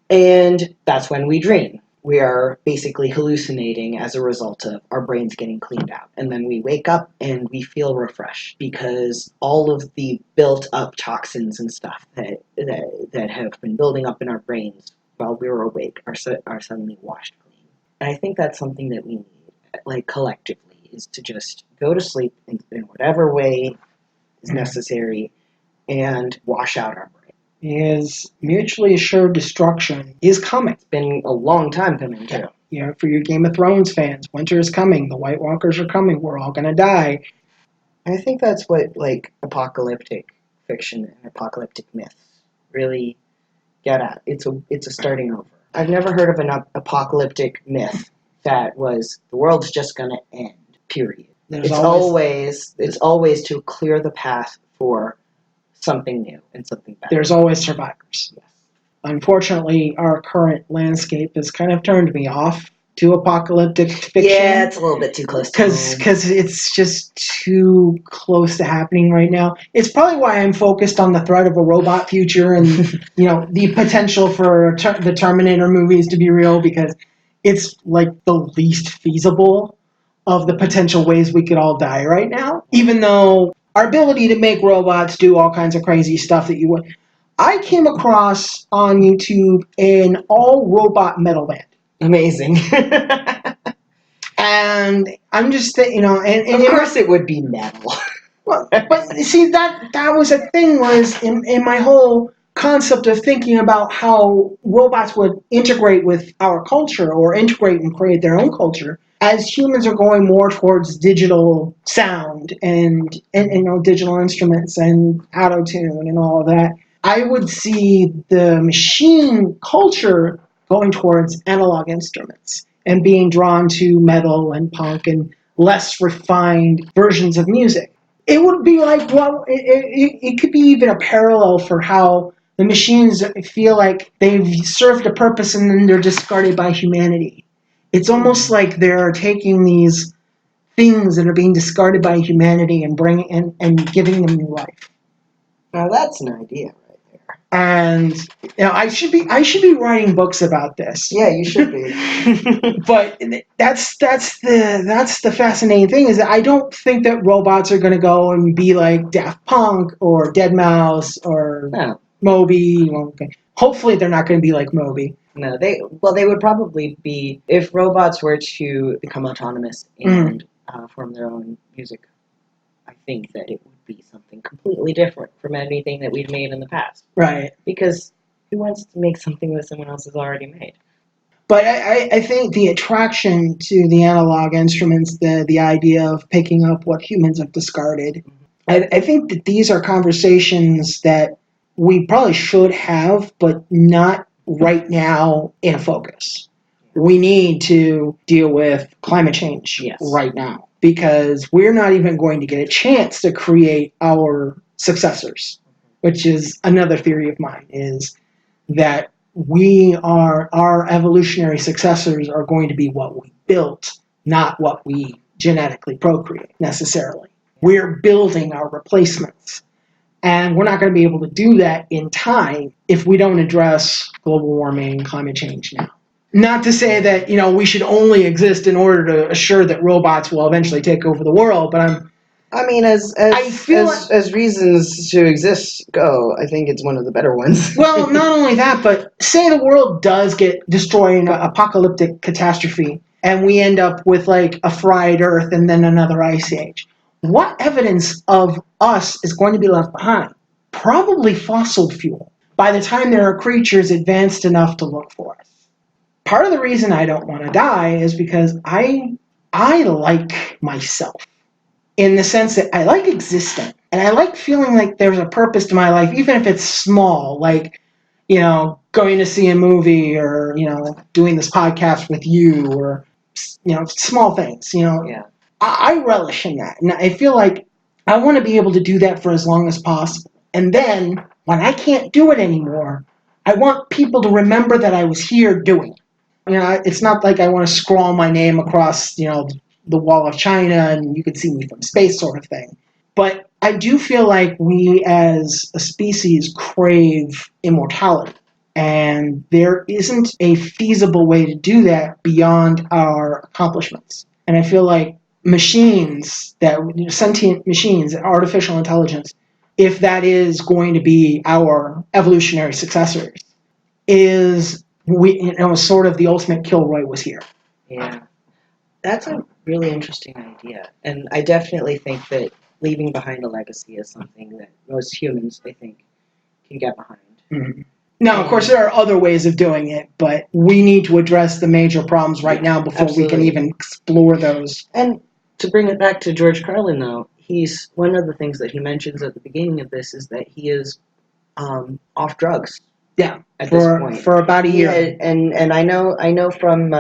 And that's when we dream. We are basically hallucinating as a result of our brains getting cleaned out. And then we wake up and we feel refreshed because all of the built up toxins and stuff that have been building up in our brains while we were awake are suddenly washed clean. And I think that's something that we need, like collectively, is to just go to sleep in whatever way is necessary and wash out our brain. Is mutually assured destruction is coming. It's been a long time coming, too. You know, for your Game of Thrones fans, winter is coming. The White Walkers are coming. We're all going to die. I think that's what, like, apocalyptic fiction and apocalyptic myths really get at. It's a starting over. I've never heard of an apocalyptic myth that was the world's just going to end, period. It's always to clear the path for something new and something better. There's always survivors. Yes. Unfortunately, our current landscape has kind of turned me off to apocalyptic fiction. Yeah, it's a little bit too close to home. Because it's just too close to happening right now. It's probably why I'm focused on the threat of a robot future and the potential for the Terminator movies to be real, because it's like the least feasible of the potential ways we could all die right now. Even though our ability to make robots do all kinds of crazy stuff that you would. I came across on YouTube an all-robot metal band. Amazing. And I'm just, and of course it would be metal. Well, but see, that was a thing, was in my whole concept of thinking about how robots would integrate with our culture or integrate and create their own culture. As humans are going more towards digital sound and digital instruments and auto-tune and all of that, I would see the machine culture going towards analog instruments and being drawn to metal and punk and less refined versions of music. It would be like, well, it could be even a parallel for how the machines feel like they've served a purpose and then they're discarded by humanity. It's almost like they're taking these things that are being discarded by humanity and bringing and giving them new life. Now that's an idea right there. And I should be writing books about this. Yeah, you should be. But that's the fascinating thing, is that I don't think that robots are going to go and be like Daft Punk or Deadmau5 or Moby. Well, okay. Hopefully they're not going to be like Moby. No, they would probably be, if robots were to become autonomous and form their own music. I think that it would be something completely different from anything that we've made in the past. Right. Because who wants to make something that someone else has already made? But I think the attraction to the analog instruments, the idea of picking up what humans have discarded, I think that these are conversations that we probably should have, but not right now in focus. We need to deal with climate change right now, because we're not even going to get a chance to create our successors, which is another theory of mine, is that our evolutionary successors are going to be what we built, not what we genetically procreate necessarily. We're building our replacements. And we're not going to be able to do that in time if we don't address global warming and climate change now. Not to say that, we should only exist in order to assure that robots will eventually take over the world, but as reasons to exist go, I think it's one of the better ones. Well, not only that, but say the world does get destroyed in an apocalyptic catastrophe, and we end up with like a fried Earth and then another ice age. What evidence of us is going to be left behind? Probably fossil fuel, by the time there are creatures advanced enough to look for us. Part of the reason I don't want to die is because I like myself, in the sense that I like existing, and I like feeling like there's a purpose to my life, even if it's small. Like, going to see a movie or, doing this podcast with you or, small things, Yeah. I relish in that. And I feel like I want to be able to do that for as long as possible. And then when I can't do it anymore, I want people to remember that I was here doing it. It's not like I want to scrawl my name across, the wall of China and you can see me from space sort of thing. But I do feel like we as a species crave immortality. And there isn't a feasible way to do that beyond our accomplishments. And I feel like sentient machines, artificial intelligence, if that is going to be our evolutionary successors, is sort of the ultimate Kilroy was here. Yeah. That's a really interesting idea. And I definitely think that leaving behind a legacy is something that most humans, I think, can get behind. Mm-hmm. Now, of course, there are other ways of doing it, but we need to address the major problems right now before we can even explore those. And to bring it back to George Carlin, though, one of the things that he mentions at the beginning of this is that he is off drugs. Yeah, at this point for about a year. Yeah, and I know from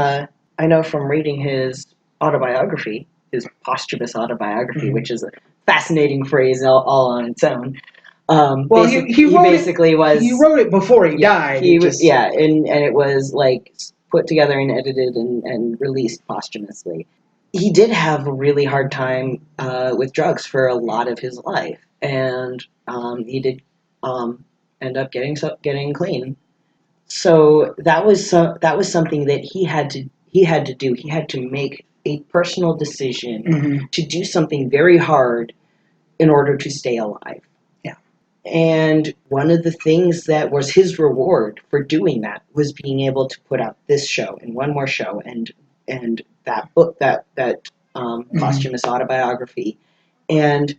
reading his autobiography, his posthumous autobiography, Mm-hmm. which is a fascinating phrase all on its own. Well, he basically was. He wrote it before he died. And it was like put together and edited and released posthumously. He did have a really hard time with drugs for a lot of his life, and he did end up getting clean. So that was something that he had to do. He had to make a personal decision Mm-hmm. to do something very hard in order to stay alive. Yeah. And one of the things that was his reward for doing that was being able to put out this show and one more show and that book, that Mm-hmm. posthumous autobiography, and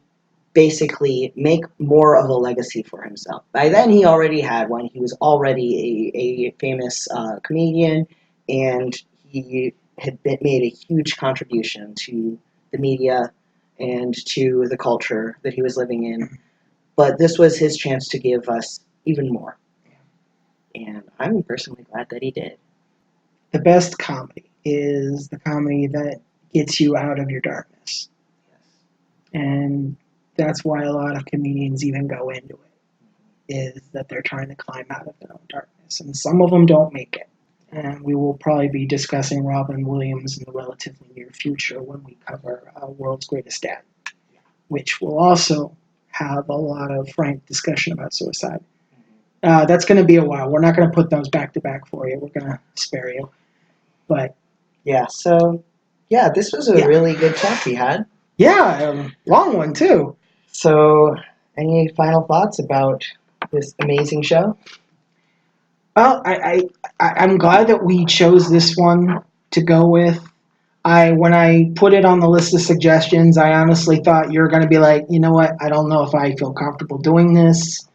basically make more of a legacy for himself. By then he already had one. He was already a famous comedian, and he had made a huge contribution to the media and to the culture that he was living in. But this was his chance to give us even more. And I'm personally glad that he did. The best comedy is the comedy that gets you out of your darkness. And that's why a lot of comedians even go into it, is that they're trying to climb out of their own darkness. And some of them don't make it. And we will probably be discussing Robin Williams in the relatively near future when we cover World's Greatest Dad, which will also have a lot of frank discussion about suicide. That's going to be a while. We're not going to put those back to back for you. We're going to spare you. But yeah, so yeah, this was a really good chat we had. Yeah, a long one too. So, any final thoughts about this amazing show? Well, I'm glad that we chose this one to go with. When I put it on the list of suggestions, I honestly thought you were going to be like, you know what? I don't know if I feel comfortable doing this.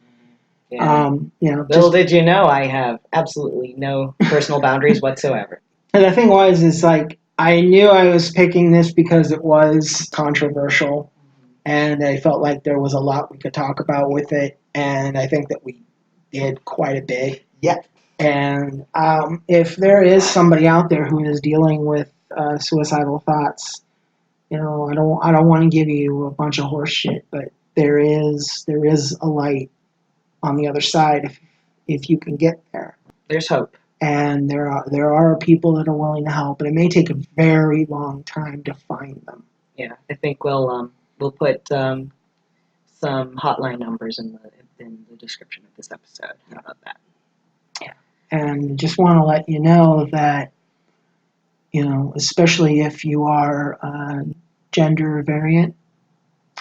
Yeah. Little did you know, I have absolutely no personal boundaries whatsoever. And the thing is like, I knew I was picking this because it was controversial, and I felt like there was a lot we could talk about with it, and I think that we did quite a bit. Yeah. And if there is somebody out there who is dealing with suicidal thoughts, I don't want to give you a bunch of horse shit, but there is a light on the other side if you can get there. There's hope. And there are people that are willing to help, but it may take a very long time to find them. Yeah, I think we'll put some hotline numbers in the description of this episode. How about that? Yeah, and just want to let you know that especially if you are gender variant,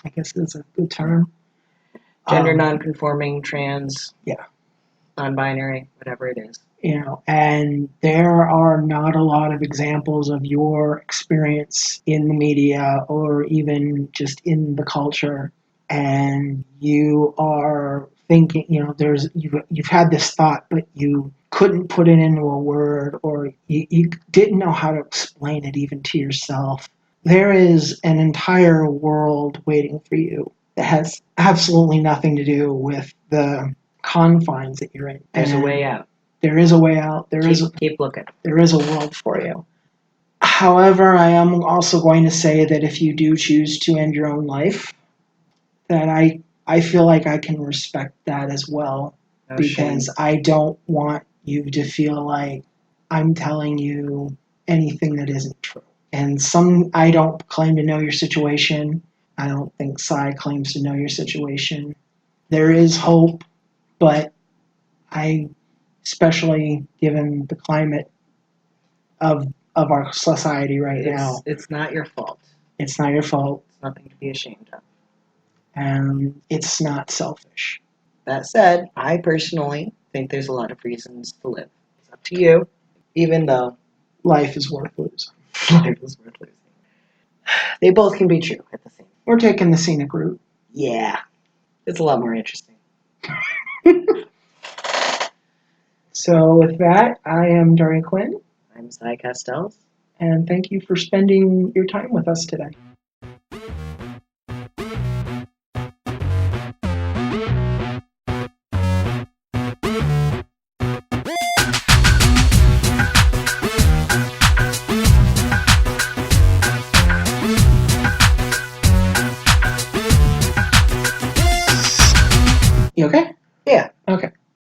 I guess that's a good term. Gender non-conforming, trans. Yeah. Non-binary, whatever it is. And there are not a lot of examples of your experience in the media or even just in the culture, and you are thinking, you've had this thought, but you couldn't put it into a word, or you didn't know how to explain it even to yourself. There is an entire world waiting for you that has absolutely nothing to do with the confines that you're in. There's a And way out. There is a way out. Keep looking. There is a world for you. However, I am also going to say that if you do choose to end your own life, that I feel like I can respect that as well, No because shame. I don't want you to feel like I'm telling you anything that isn't true. And I don't claim to know your situation. I don't think Sai claims to know your situation. There is hope, but especially given the climate of our society right now, It's not your fault. it's not your fault, It's nothing to be ashamed of. and it's not selfish. That said, I personally think there's a lot of reasons to live. It's up to you, even though Life is worth losing. life is worth losing. They both can be true at the same time. We're taking the scenic route. Yeah. It's a lot more interesting. So with that, I am Dorian Quinn, I'm Cy Castells. and thank you for spending your time with us today. You okay?